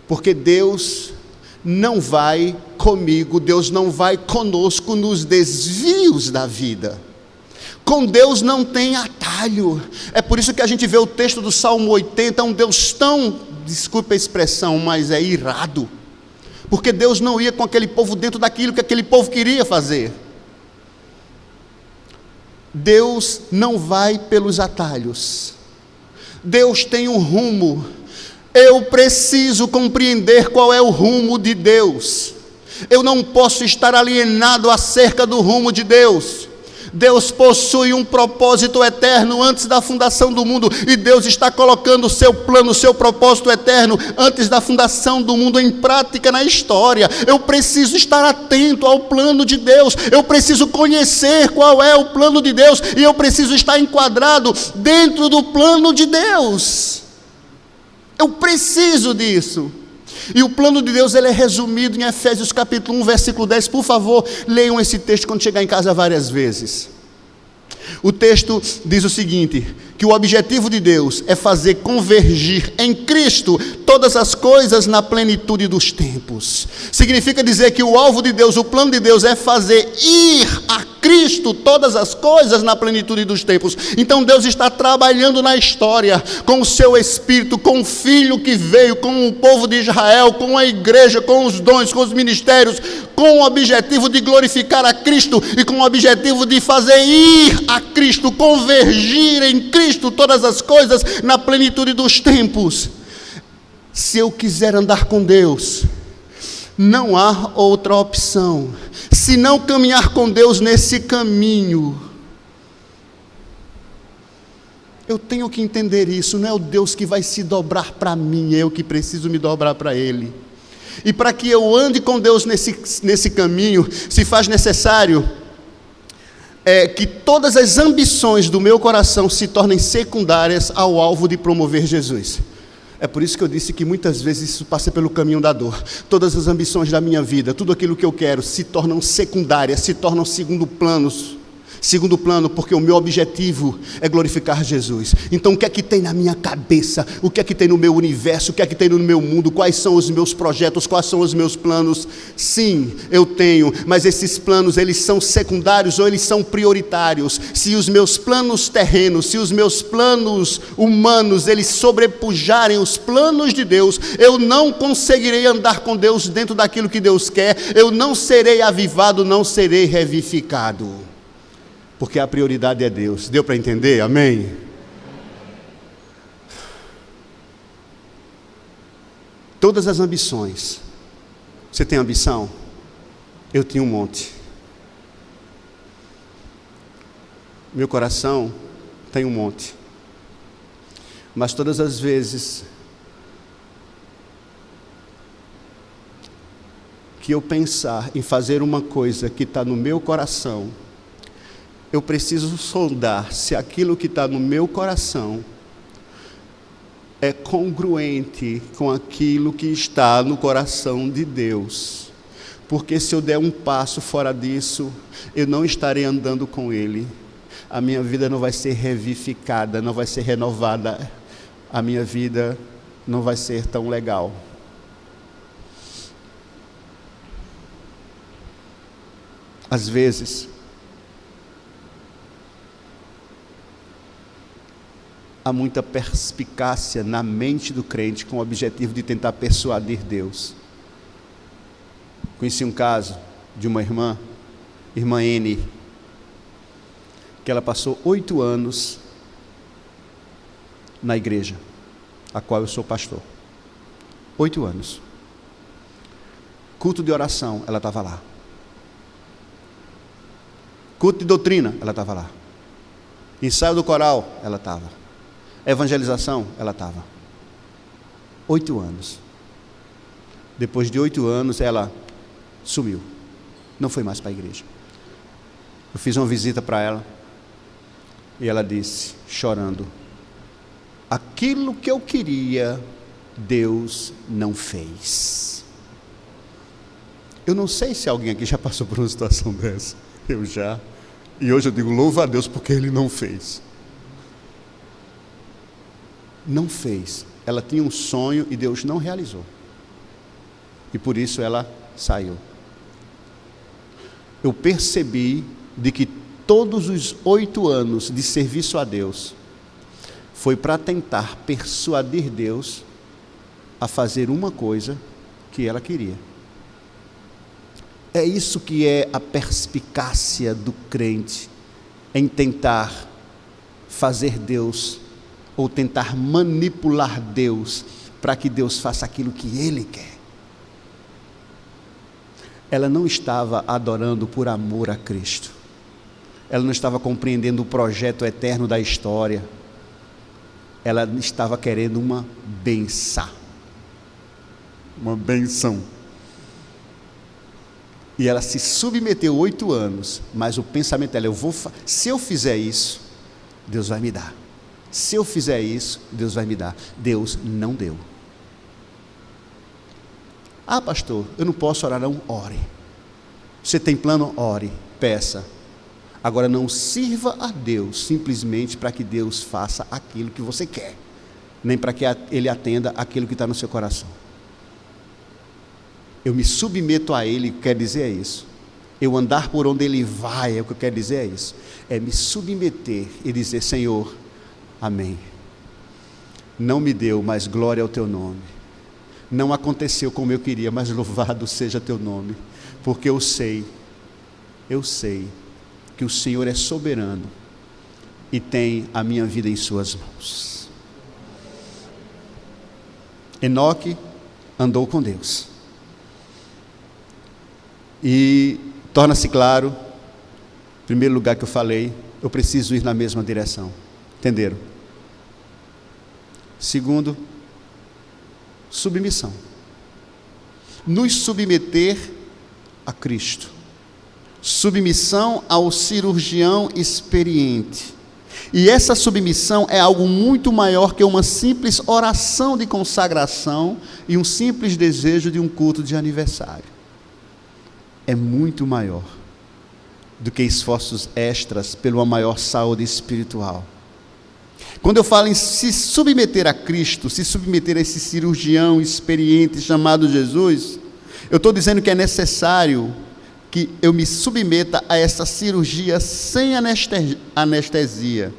Porque Deus não vai comigo, Deus não vai conosco nos desvios da vida. Com Deus não tem atalho. É por isso que a gente vê o texto do Salmo 80, um Deus tão, desculpe a expressão, mas é irado. Porque Deus não ia com aquele povo dentro daquilo que aquele povo queria fazer. Deus não vai pelos atalhos. Deus tem um rumo. Eu preciso compreender qual é o rumo de Deus. Eu não posso estar alienado acerca do rumo de Deus. Deus possui um propósito eterno antes da fundação do mundo, e Deus está colocando o seu plano, o seu propósito eterno antes da fundação do mundo em prática na história. Eu preciso estar atento ao plano de Deus, eu preciso conhecer qual é o plano de Deus, e eu preciso estar enquadrado dentro do plano de Deus. Eu preciso disso. E o plano de Deus, ele é resumido em Efésios capítulo 1, versículo 10. Por favor, leiam esse texto quando chegar em casa várias vezes. O texto diz o seguinte, que o objetivo de Deus é fazer convergir em Cristo todas as coisas na plenitude dos tempos. Significa dizer que o alvo de Deus, o plano de Deus é fazer ir a Cristo todas as coisas na plenitude dos tempos. Então Deus está trabalhando na história com o seu Espírito, com o Filho que veio, com o povo de Israel, com a igreja, com os dons, com os ministérios, com o objetivo de glorificar a Cristo e com o objetivo de fazer ir a Cristo, convergir em Cristo todas as coisas na plenitude dos tempos. Se eu quiser andar com Deus, não há outra opção, se não caminhar com Deus nesse caminho. Eu tenho que entender isso, não é o Deus que vai se dobrar para mim, é eu que preciso me dobrar para Ele. E para que eu ande com Deus nesse caminho, se faz necessário que todas as ambições do meu coração se tornem secundárias ao alvo de promover Jesus. É por isso que eu disse que muitas vezes isso passa pelo caminho da dor. Todas as ambições da minha vida, tudo aquilo que eu quero, se tornam secundárias, se tornam segundo plano, porque o meu objetivo é glorificar Jesus. Então o que é que tem na minha cabeça? O que é que tem no meu universo? O que é que tem no meu mundo? Quais são os meus projetos? Quais são os meus planos? Sim, eu tenho, mas esses planos, eles são secundários ou eles são prioritários? Se os meus planos terrenos, se os meus planos humanos, eles sobrepujarem os planos de Deus, eu não conseguirei andar com Deus dentro daquilo que Deus quer, eu não serei avivado, não serei revivificado. Porque a prioridade é Deus. Deu para entender? Amém? Todas as ambições. Você tem ambição? Eu tinha um monte. Meu coração tem um monte. Mas todas as vezes que eu pensar em fazer uma coisa que está no meu coração, eu preciso sondar se aquilo que está no meu coração é congruente com aquilo que está no coração de Deus. Porque se eu der um passo fora disso, eu não estarei andando com Ele. A minha vida não vai ser revivificada, não vai ser renovada. A minha vida não vai ser tão legal. Às vezes, há muita perspicácia na mente do crente com o objetivo de tentar persuadir Deus. Conheci um caso de uma irmã N, que ela passou 8 anos na igreja, a qual eu sou pastor. 8 anos. Culto de oração, ela estava lá. Culto de doutrina, ela estava lá. Ensaio do coral, ela estava. Evangelização, ela estava. 8 anos. Depois de 8 anos, ela sumiu. Não foi mais para a igreja. Eu fiz uma visita para ela e ela disse, chorando: aquilo que eu queria, Deus não fez. Eu não sei se alguém aqui já passou por uma situação dessa. Eu já. E hoje eu digo, louva a Deus porque Ele não fez. Não fez. Ela tinha um sonho e Deus não realizou. E por isso ela saiu. Eu percebi de que todos os 8 anos de serviço a Deus foi para tentar persuadir Deus a fazer uma coisa que ela queria. É isso que é a perspicácia do crente, em tentar fazer Deus, ou tentar manipular Deus, para que Deus faça aquilo que Ele quer. Ela não estava adorando por amor a Cristo, ela não estava compreendendo o projeto eterno da história, ela estava querendo uma benção. E ela se submeteu 8 anos, mas o pensamento dela, se eu fizer isso, Deus vai me dar. Se eu fizer isso, Deus vai me dar. Deus não deu. Ah, pastor, eu não posso orar não? Ore. Você tem plano? Ore, peça. Agora não sirva a Deus simplesmente para que Deus faça aquilo que você quer, nem para que Ele atenda aquilo que está no seu coração. Eu me submeto a Ele, o que quer dizer é isso. Eu andar por onde Ele vai, o que quer dizer é isso. É me submeter e dizer, Senhor, amém. Não me deu, mas glória ao Teu nome. Não aconteceu como eu queria, mas louvado seja Teu nome. Porque eu sei que o Senhor é soberano e tem a minha vida em Suas mãos. Enoque andou com Deus. E torna-se claro, primeiro lugar que eu falei, eu preciso ir na mesma direção. Entenderam? Segundo, submissão. Nos submeter a Cristo. Submissão ao cirurgião experiente. E essa submissão é algo muito maior que uma simples oração de consagração e um simples desejo de um culto de aniversário. É muito maior do que esforços extras pela maior saúde espiritual. Quando eu falo em se submeter a Cristo, se submeter a esse cirurgião experiente chamado Jesus, eu estou dizendo que é necessário que eu me submeta a essa cirurgia sem anestesia,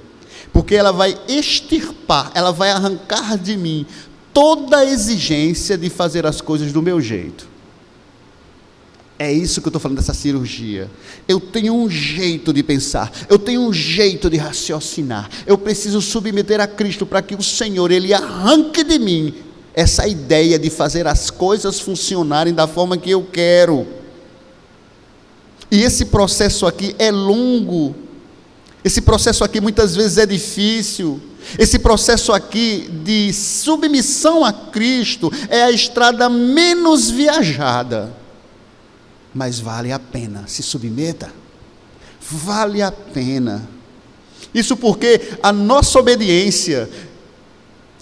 porque ela vai extirpar, ela vai arrancar de mim toda a exigência de fazer as coisas do meu jeito. É isso que eu estou falando dessa cirurgia. Eu tenho um jeito de pensar, eu tenho um jeito de raciocinar, eu preciso submeter a Cristo para que o Senhor, Ele arranque de mim essa ideia de fazer as coisas funcionarem da forma que eu quero. E esse processo aqui é longo, esse processo aqui muitas vezes é difícil, esse processo aqui de submissão a Cristo é a estrada menos viajada. Mas vale a pena, se submeta, vale a pena. Isso porque a nossa obediência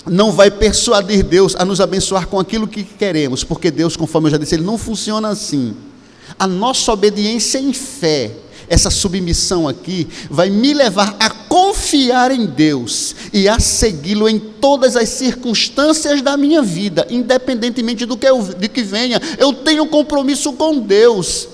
não vai persuadir Deus a nos abençoar com aquilo que queremos, porque Deus, conforme eu já disse, Ele não funciona assim. A nossa obediência em fé, essa submissão aqui, vai me levar a confiar em Deus e a segui-lo em todas as circunstâncias da minha vida, independentemente de que venha. Eu tenho compromisso com Deus.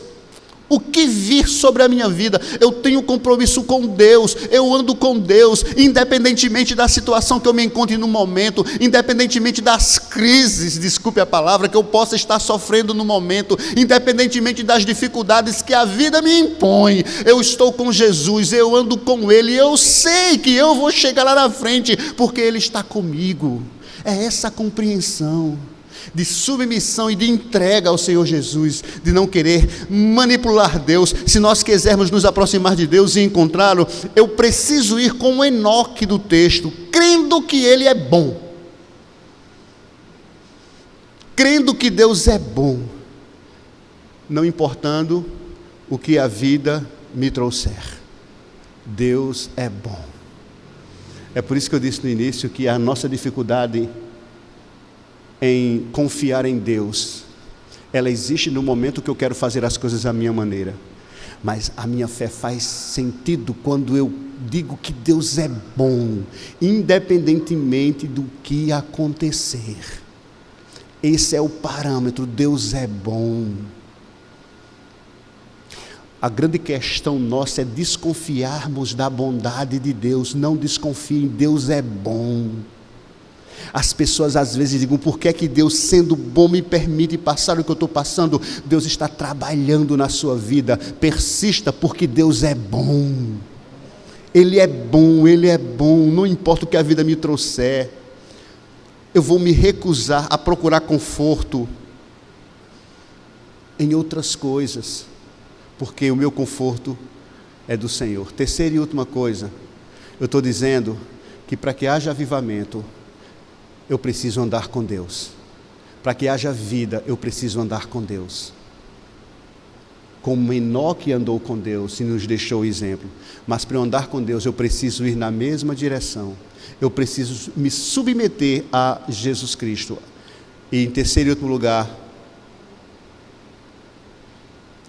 O que vir sobre a minha vida, eu tenho compromisso com Deus, eu ando com Deus, independentemente da situação que eu me encontre no momento, independentemente das crises, desculpe a palavra, que eu possa estar sofrendo no momento, independentemente das dificuldades que a vida me impõe, eu estou com Jesus, eu ando com Ele, eu sei que eu vou chegar lá na frente, porque Ele está comigo. É essa compreensão de submissão e de entrega ao Senhor Jesus, de não querer manipular Deus. Se nós quisermos nos aproximar de Deus e encontrá-lo, eu preciso ir como Enoque do texto, crendo que Ele é bom, crendo que Deus é bom, não importando o que a vida me trouxer. Deus é bom. É por isso que eu disse no início que a nossa dificuldade em confiar em Deus, ela existe no momento que eu quero fazer as coisas à minha maneira, mas a minha fé faz sentido quando eu digo que Deus é bom, independentemente do que acontecer. Esse é o parâmetro, Deus é bom. A grande questão nossa é desconfiarmos da bondade de Deus. Não desconfiem, Deus é bom. As pessoas às vezes dizem, por que é que Deus, sendo bom, me permite passar o que eu estou passando? Deus está trabalhando na sua vida. Persista, porque Deus é bom. Ele é bom, Ele é bom. Não importa o que a vida me trouxer, eu vou me recusar a procurar conforto em outras coisas, porque o meu conforto é do Senhor. Terceira e última coisa, eu estou dizendo que para que haja avivamento, eu preciso andar com Deus. Para que haja vida, eu preciso andar com Deus. Como Enoque andou com Deus e nos deixou o exemplo. Mas para eu andar com Deus, eu preciso ir na mesma direção. Eu preciso me submeter a Jesus Cristo. E em terceiro e último lugar,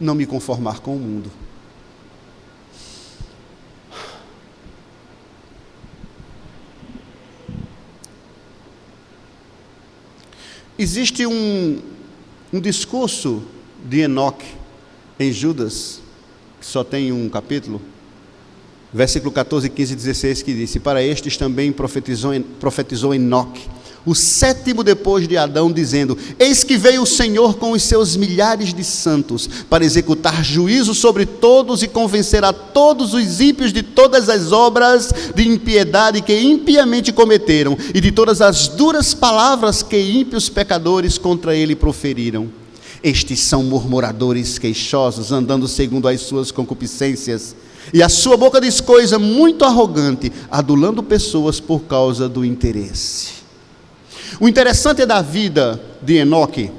não me conformar com o mundo. Existe um discurso de Enoque em Judas, que só tem um capítulo, versículo 14, 15 e 16, que diz: para estes também profetizou Enoque, o sétimo depois de Adão, dizendo: eis que veio o Senhor com os seus milhares de santos, para executar juízo sobre todos e convencer a todos os ímpios de todas as obras de impiedade que impiamente cometeram, e de todas as duras palavras que ímpios pecadores contra ele proferiram. Estes são murmuradores queixosos, andando segundo as suas concupiscências, e a sua boca diz coisa muito arrogante, adulando pessoas por causa do interesse. O interessante é da vida de Enoque,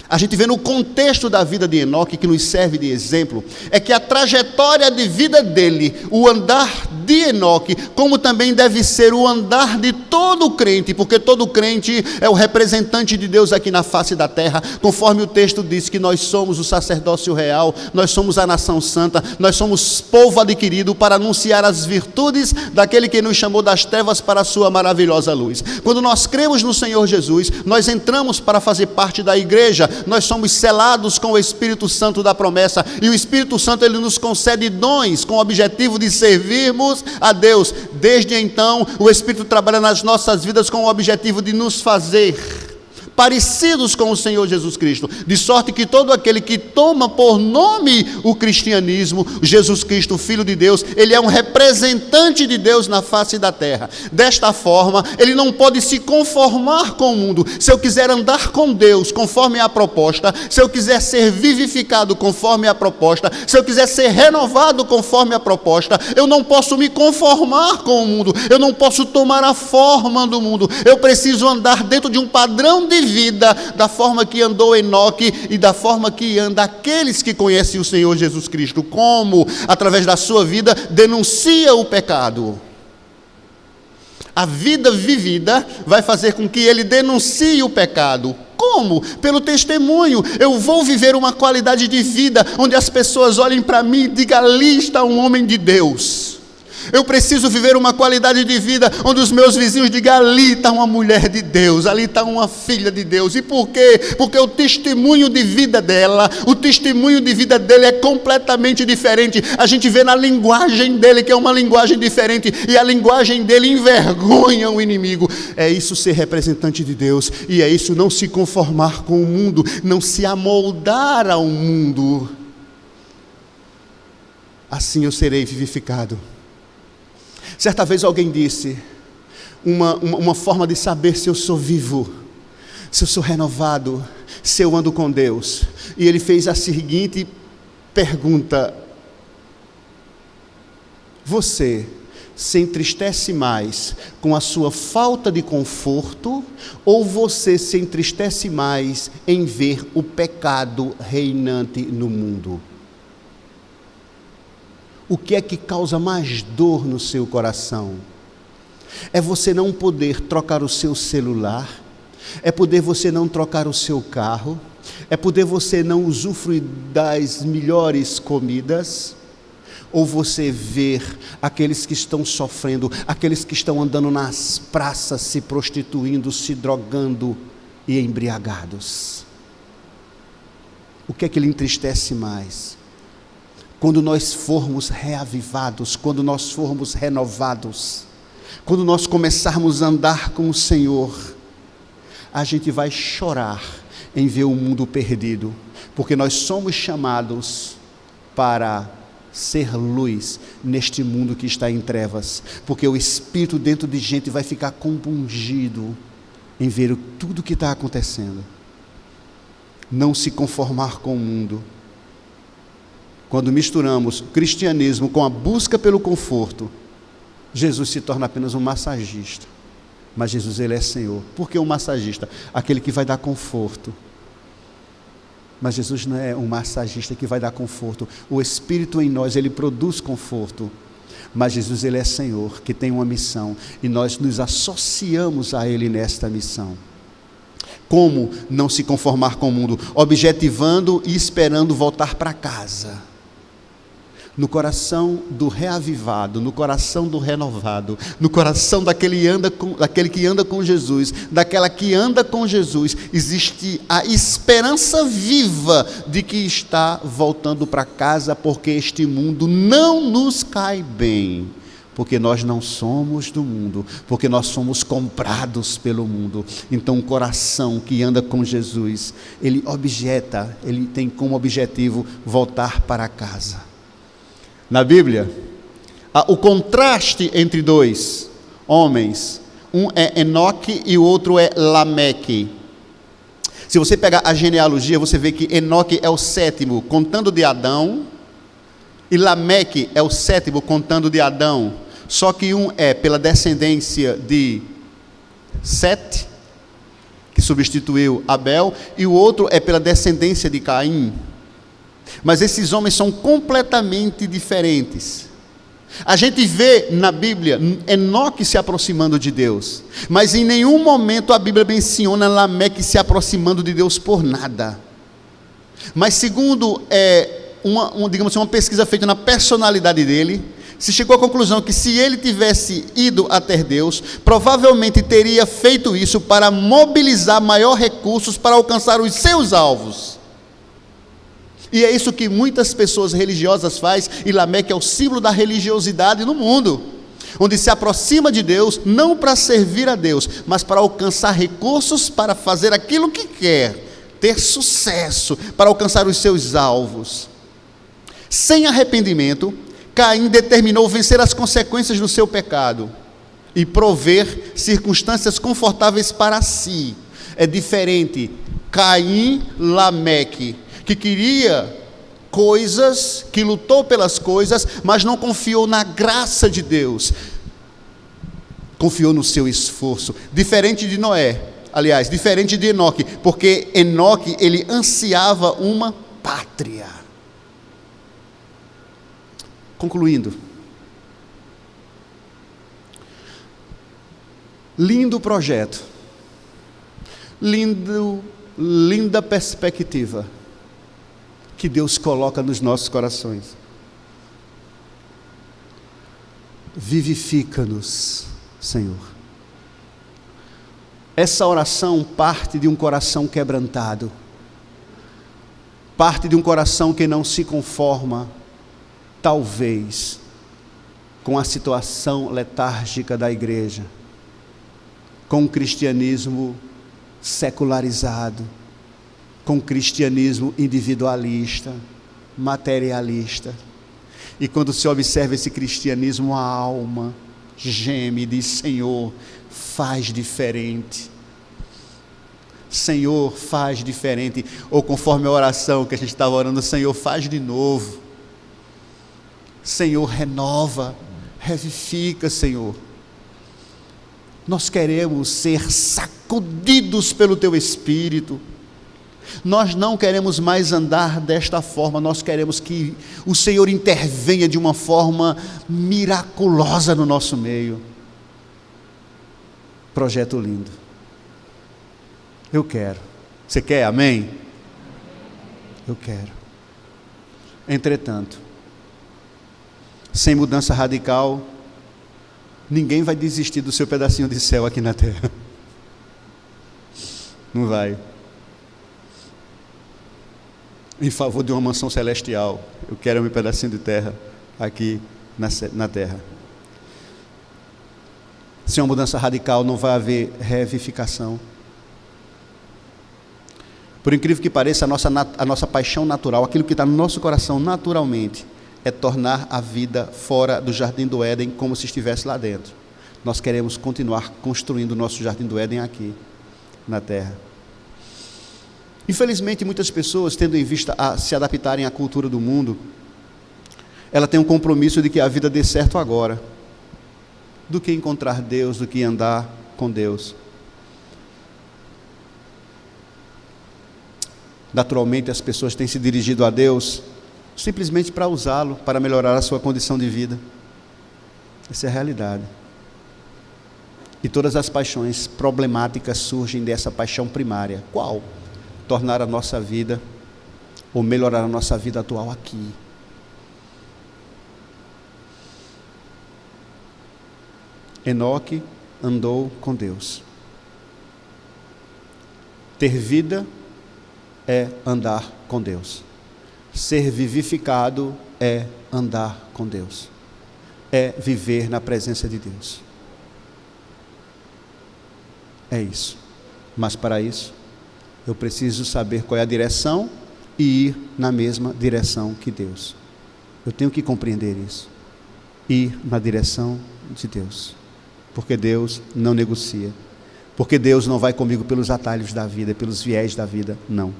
a gente vê no contexto da vida de Enoque, que nos serve de exemplo, é que a trajetória de vida dele, o andar de Enoque, como também deve ser o andar de todo crente, porque todo crente é o representante de Deus aqui na face da terra, conforme o texto diz que nós somos o sacerdócio real, nós somos a nação santa, nós somos povo adquirido para anunciar as virtudes daquele que nos chamou das trevas para a sua maravilhosa luz. Quando nós cremos no Senhor Jesus, nós entramos para fazer parte da igreja, nós somos selados com o Espírito Santo da promessa, e o Espírito Santo ele nos concede dons com o objetivo de servirmos a Deus. Desde então o Espírito trabalha nas nossas vidas com o objetivo de nos fazer parecidos com o Senhor Jesus Cristo, de sorte que todo aquele que toma por nome o cristianismo, Jesus Cristo, Filho de Deus, ele é um representante de Deus na face da terra. Desta forma, ele não pode se conformar com o mundo. Se eu quiser andar com Deus conforme a proposta, se eu quiser ser vivificado conforme a proposta, se eu quiser ser renovado conforme a proposta, eu não posso me conformar com o mundo, eu não posso tomar a forma do mundo, eu preciso andar dentro de um padrão de vida, da forma que andou Enoque e da forma que anda aqueles que conhecem o Senhor Jesus Cristo. Como? Através da sua vida, denuncia o pecado. A vida vivida vai fazer com que ele denuncie o pecado. Como? Pelo testemunho. Eu vou viver uma qualidade de vida onde as pessoas olhem para mim e digam: ali está um homem de Deus. Eu preciso viver uma qualidade de vida onde os meus vizinhos digam: ali está uma mulher de Deus, ali está uma filha de Deus. E por quê? Porque o testemunho de vida dela, o testemunho de vida dele é completamente diferente. A gente vê na linguagem dele que é uma linguagem diferente, e a linguagem dele envergonha o inimigo. É isso ser representante de Deus, e é isso não se conformar com o mundo, não se amoldar ao mundo. Assim eu serei vivificado. Certa vez alguém disse, uma forma de saber se eu sou vivo, se eu sou renovado, se eu ando com Deus. E ele fez a seguinte pergunta: você se entristece mais com a sua falta de conforto, ou você se entristece mais em ver o pecado reinante no mundo? O que é que causa mais dor no seu coração? É você não poder trocar o seu celular? É poder você não trocar o seu carro? É poder você não usufruir das melhores comidas? Ou você ver aqueles que estão sofrendo, aqueles que estão andando nas praças, se prostituindo, se drogando e embriagados? O que é que lhe entristece mais? Quando nós formos reavivados, quando nós formos renovados, quando nós começarmos a andar com o Senhor, a gente vai chorar em ver o mundo perdido, porque nós somos chamados para ser luz neste mundo que está em trevas, porque o Espírito dentro de gente vai ficar compungido em ver tudo que está acontecendo. Não se conformar com o mundo. Quando misturamos o cristianismo com a busca pelo conforto, Jesus se torna apenas um massagista. Mas Jesus, ele é Senhor. Por que um massagista? Aquele que vai dar conforto. Mas Jesus não é um massagista que vai dar conforto. O Espírito em nós, ele produz conforto. Mas Jesus, ele é Senhor, que tem uma missão, e nós nos associamos a ele nesta missão. Como não se conformar com o mundo? Objetivando e esperando voltar para casa. No coração do reavivado, no coração do renovado, no coração daquele que anda com Jesus, daquela que anda com Jesus, existe a esperança viva de que está voltando para casa, porque este mundo não nos cai bem, porque nós não somos do mundo, porque nós somos comprados pelo mundo. Então o coração que anda com Jesus, ele tem como objetivo voltar para casa. Na Bíblia, há o contraste entre dois homens, um é Enoque e o outro é Lameque. Se você pegar a genealogia, você vê que Enoque é o sétimo, contando de Adão, e Lameque é o sétimo, contando de Adão. Só que um é pela descendência de Sete, que substituiu Abel, e o outro é pela descendência de Caim. Mas esses homens são completamente diferentes. A gente vê na Bíblia Enoque se aproximando de Deus, mas em nenhum momento a Bíblia menciona Lameque se aproximando de Deus por nada. Mas segundo uma pesquisa feita na personalidade dele, se chegou à conclusão que se ele tivesse ido até Deus, provavelmente teria feito isso para mobilizar maiores recursos para alcançar os seus alvos. E é isso que muitas pessoas religiosas fazem, e Lameque é o símbolo da religiosidade no mundo, onde se aproxima de Deus, não para servir a Deus, mas para alcançar recursos para fazer aquilo que quer, ter sucesso, para alcançar os seus alvos. Sem arrependimento, Caim determinou vencer as consequências do seu pecado e prover circunstâncias confortáveis para si. É diferente Caim, Lameque, que queria coisas, que lutou pelas coisas, mas não confiou na graça de Deus, confiou no seu esforço. Diferente de Noé, aliás, diferente de Enoque, porque Enoque, ele ansiava uma pátria. Concluindo, lindo projeto, linda perspectiva que Deus coloca nos nossos corações. vivifica-nos, Senhor. Essa oração parte de um coração quebrantado, parte de um coração que não se conforma, talvez, com a situação letárgica da igreja, com o cristianismo secularizado, com o cristianismo individualista, materialista. E quando se observa esse cristianismo, a alma geme e diz: Senhor, faz diferente. Senhor, faz diferente. Ou conforme a oração que a gente estava orando: Senhor, faz de novo. Senhor, renova, revivifica, Senhor. Nós queremos ser sacudidos pelo Teu Espírito. Nós não queremos mais andar desta forma, nós queremos que o Senhor intervenha de uma forma miraculosa no nosso meio. Projeto lindo. Eu quero. Você quer? Amém? Eu quero. Entretanto, sem mudança radical, ninguém vai desistir do seu pedacinho de céu aqui na terra. Não vai. Em favor de uma mansão celestial, eu quero meu pedacinho de terra aqui na terra. Sem uma mudança radical não vai haver revivificação. Por incrível que pareça, a nossa paixão natural, aquilo que está no nosso coração naturalmente, é tornar a vida fora do Jardim do Éden como se estivesse lá dentro. Nós queremos continuar construindo o nosso Jardim do Éden aqui, na terra. Infelizmente, muitas pessoas, tendo em vista a se adaptarem à cultura do mundo, ela tem um compromisso de que a vida dê certo agora, do que encontrar Deus, do que andar com Deus. Naturalmente, as pessoas têm se dirigido a Deus simplesmente para usá-lo, para melhorar a sua condição de vida. Essa é a realidade. E todas as paixões problemáticas surgem dessa paixão primária. Qual? Tornar a nossa vida, ou melhorar a nossa vida atual aqui. Enoque andou com Deus. Ter vida é andar com Deus. Ser vivificado é andar com Deus. É viver na presença de Deus. É isso. Mas para isso, eu preciso saber qual é a direção e ir na mesma direção que Deus. Eu tenho que compreender isso. Ir na direção de Deus. Porque Deus não negocia. Porque Deus não vai comigo pelos atalhos da vida, pelos viés da vida, não.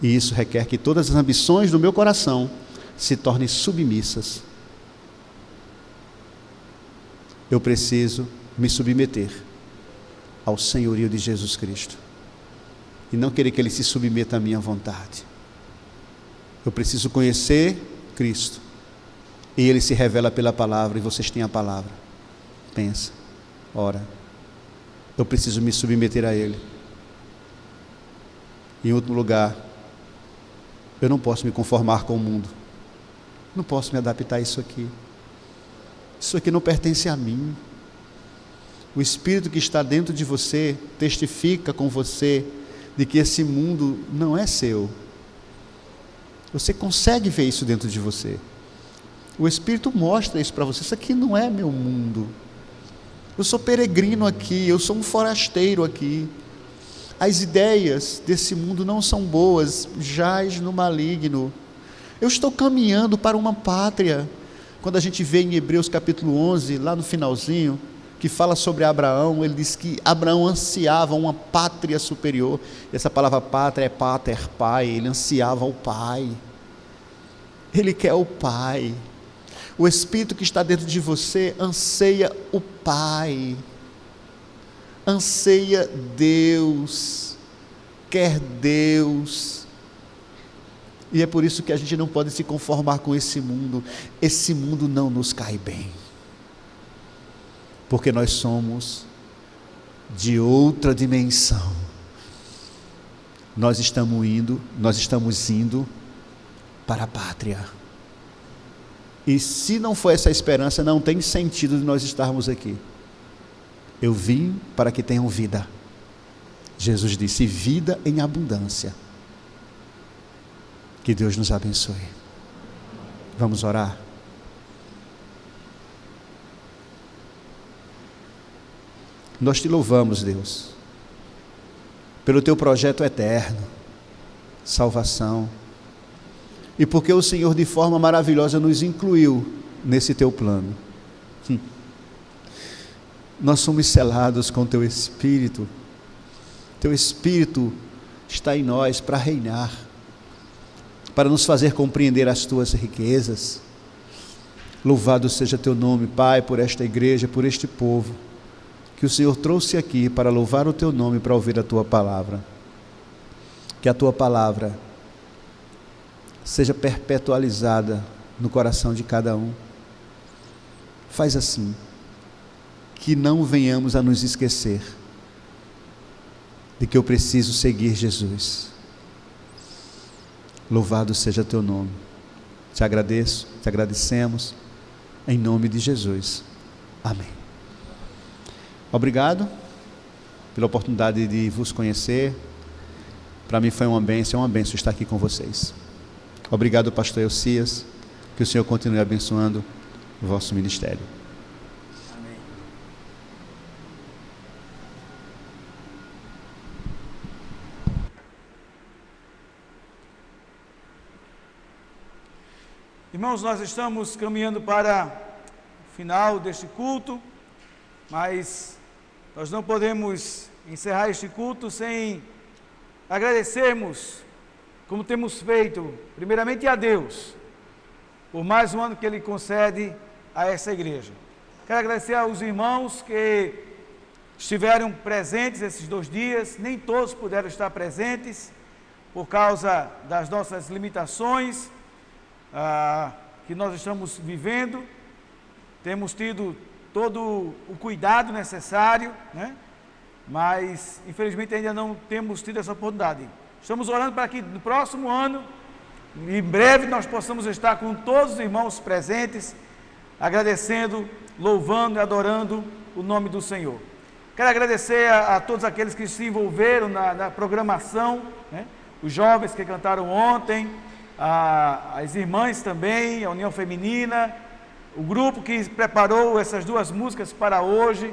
E isso requer que todas as ambições do meu coração se tornem submissas. Eu preciso me submeter ao senhorio de Jesus Cristo. E não querer que Ele se submeta à minha vontade. Eu preciso conhecer Cristo. E Ele se revela pela palavra, e vocês têm a palavra. Pensa, ora. Eu preciso me submeter a Ele. Em último lugar, eu não posso me conformar com o mundo. Não posso me adaptar a isso aqui. Isso aqui não pertence a mim. O Espírito que está dentro de você testifica com você de que esse mundo não é seu. Você consegue ver isso dentro de você. O Espírito mostra isso para você. Isso aqui não é meu mundo. Eu sou peregrino aqui, eu sou um forasteiro aqui. As ideias desse mundo não são boas, jaz no maligno. Eu estou caminhando para uma pátria. Quando a gente vê em Hebreus capítulo 11, lá no finalzinho, que fala sobre Abraão, ele diz que Abraão ansiava uma pátria superior. Essa palavra pátria é pater, pai. Ele ansiava o pai. Ele quer o pai. O Espírito que está dentro de você anseia o pai. Anseia Deus. Quer Deus. E é por isso que a gente não pode se conformar com esse mundo. Esse mundo não nos cai bem. Porque nós somos de outra dimensão. Nós estamos indo para a pátria. E se não for essa esperança, não tem sentido de nós estarmos aqui. Eu vim para que tenham vida. Jesus disse: vida em abundância. Que Deus nos abençoe. Vamos orar. Nós te louvamos, Deus, pelo teu projeto eterno, salvação, e porque o Senhor de forma maravilhosa nos incluiu nesse teu plano. Nós somos selados com teu Espírito está em nós para reinar, para nos fazer compreender as tuas riquezas. Louvado seja teu nome, Pai, por esta igreja, por este povo, que o Senhor trouxe aqui para louvar o teu nome, para ouvir a tua palavra. Que a tua palavra seja perpetualizada no coração de cada um. Faz assim, que não venhamos a nos esquecer de que eu preciso seguir Jesus. Louvado seja teu nome. Te agradeço, te agradecemos, em nome de Jesus. Amém. Obrigado pela oportunidade de vos conhecer. Para mim foi uma bênção estar aqui com vocês. Obrigado, pastor Elcias, que o Senhor continue abençoando o vosso ministério. Amém. Irmãos, nós estamos caminhando para o final deste culto, mas nós não podemos encerrar este culto sem agradecermos, como temos feito, primeiramente a Deus, por mais um ano que Ele concede a essa igreja. Quero agradecer aos irmãos que estiveram presentes esses 2 dias, nem todos puderam estar presentes, por causa das nossas limitações, que nós estamos vivendo. Temos tido todo o cuidado necessário, né? Mas infelizmente ainda não temos tido essa oportunidade. Estamos orando para que no próximo ano, em breve, nós possamos estar com todos os irmãos presentes, agradecendo, louvando e adorando o nome do Senhor. Quero agradecer a todos aqueles que se envolveram na programação, né? Os jovens que cantaram ontem, as irmãs também, a União Feminina, o grupo que preparou essas 2 músicas para hoje,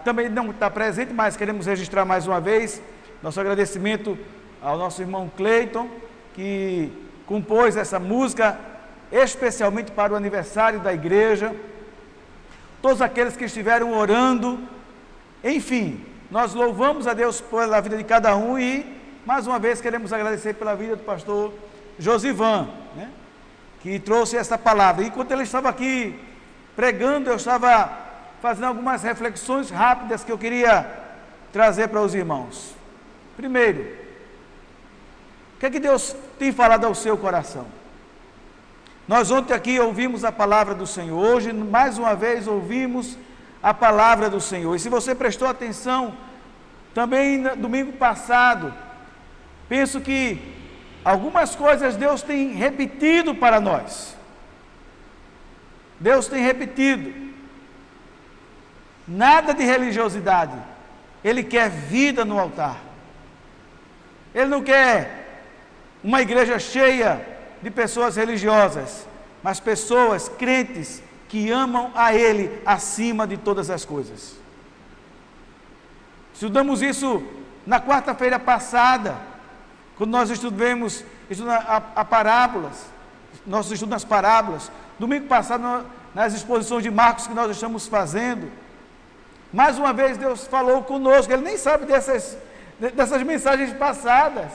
também não está presente, mas queremos registrar mais uma vez nosso agradecimento ao nosso irmão Cleiton, que compôs essa música especialmente para o aniversário da igreja, todos aqueles que estiveram orando, enfim, nós louvamos a Deus pela vida de cada um e, mais uma vez, queremos agradecer pela vida do pastor Josivan, né, que trouxe essa palavra. Enquanto ele estava aqui pregando, eu estava fazendo algumas reflexões rápidas que eu queria trazer para os irmãos. Primeiro, o que é que Deus tem falado ao seu coração? Nós ontem aqui ouvimos a palavra do Senhor, hoje mais uma vez ouvimos a palavra do Senhor. E se você prestou atenção, também no domingo passado, penso que algumas coisas Deus tem repetido para nós. Deus tem repetido. Nada de religiosidade. Ele quer vida no altar. Ele não quer uma igreja cheia de pessoas religiosas, mas pessoas crentes que amam a Ele acima de todas as coisas. Estudamos isso na quarta-feira passada, quando nós estudamos a parábolas, nosso estudo nas parábolas. Domingo passado, nas exposições de Marcos que nós estamos fazendo, mais uma vez Deus falou conosco. Ele nem sabe dessas mensagens passadas.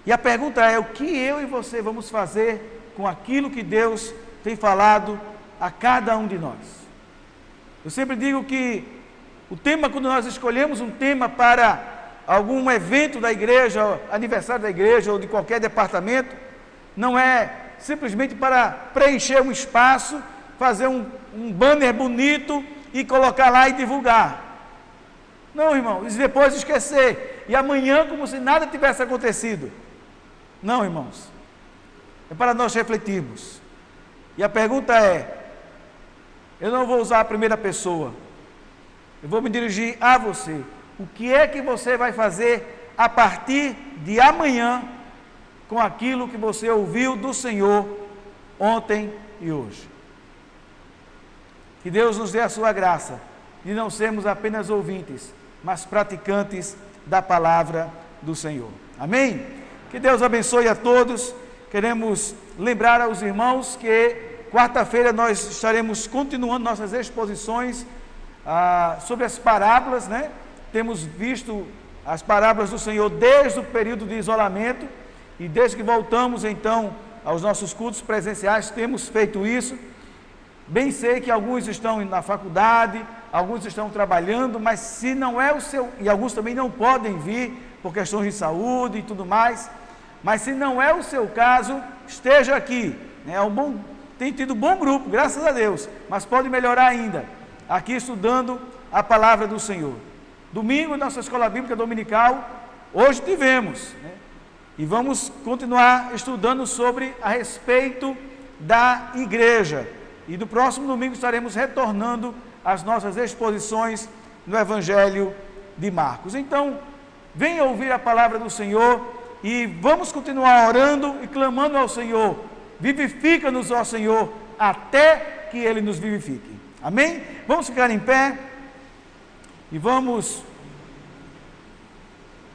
E a pergunta é: o que eu e você vamos fazer com aquilo que Deus tem falado a cada um de nós? Eu sempre digo que o tema, quando nós escolhemos um tema para algum evento da igreja, aniversário da igreja ou de qualquer departamento, não é simplesmente para preencher um espaço, fazer um banner bonito e colocar lá e divulgar. Não, irmãos, e depois esquecer, e amanhã como se nada tivesse acontecido. Não, irmãos, é para nós refletirmos. E a pergunta é, eu não vou usar a primeira pessoa, eu vou me dirigir a você. O que é que você vai fazer a partir de amanhã com aquilo que você ouviu do Senhor ontem e hoje? Que Deus nos dê a sua graça de não sermos apenas ouvintes, mas praticantes da palavra do Senhor. Amém? Que Deus abençoe a todos. Queremos lembrar aos irmãos que quarta-feira nós estaremos continuando nossas exposições sobre as parábolas, né? Temos visto as parábolas do Senhor desde o período de isolamento e desde que voltamos então aos nossos cultos presenciais, temos feito isso. Bem sei que alguns estão na faculdade, alguns estão trabalhando, mas se não é o seu, e alguns também não podem vir por questões de saúde e tudo mais, mas se não é o seu caso, esteja aqui, né? Tem tido bom grupo, graças a Deus, mas pode melhorar ainda, aqui estudando a palavra do Senhor. Domingo, nossa escola bíblica dominical, hoje tivemos, né? E vamos continuar estudando sobre a respeito da igreja. E no próximo domingo estaremos retornando às nossas exposições no Evangelho de Marcos. Então, venha ouvir a palavra do Senhor e vamos continuar orando e clamando ao Senhor. Vivifica-nos, ó Senhor, até que Ele nos vivifique. Amém? Vamos ficar em pé e vamos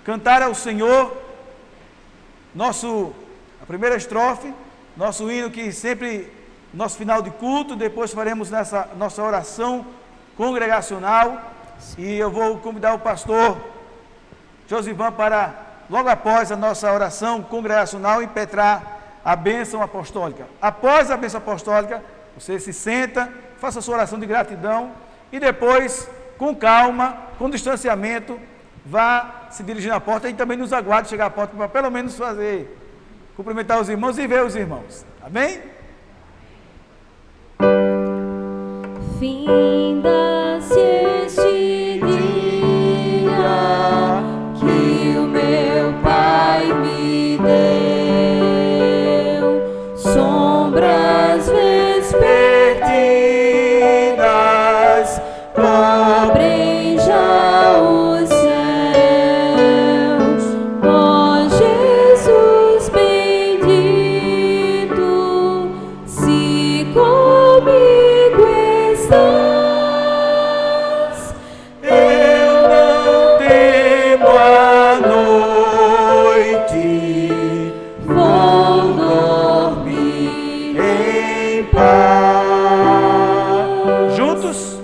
cantar ao Senhor a primeira estrofe, nosso hino que sempre... nosso final de culto, depois faremos nossa oração congregacional e eu vou convidar o pastor Josivan para, logo após a nossa oração congregacional, impetrar a bênção apostólica. Após a bênção apostólica, você se senta, faça a sua oração de gratidão e depois, com calma, com distanciamento, vá se dirigir à porta e também nos aguarde chegar à porta para pelo menos cumprimentar os irmãos e ver os irmãos. Amém? Finda-se este dia que o meu Pai me deu, sombras vespertinas cobrem já os céus, ó Jesus bendito, se comigo estás, Eu não temo a noite, vou dormir em paz. Juntos,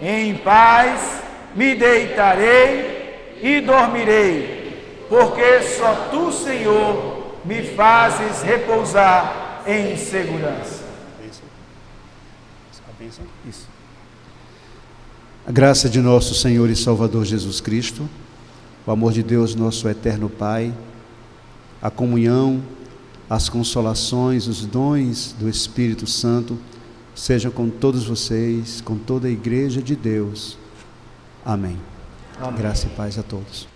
em paz me deitarei e dormirei, porque só Tu, Senhor, me fazes repousar em segurança. Isso. A graça de nosso Senhor e Salvador Jesus Cristo, o amor de Deus, nosso eterno Pai, a comunhão, as consolações, os dons do Espírito Santo, sejam com todos vocês, com toda a igreja de Deus. Amém. Graça e paz a todos.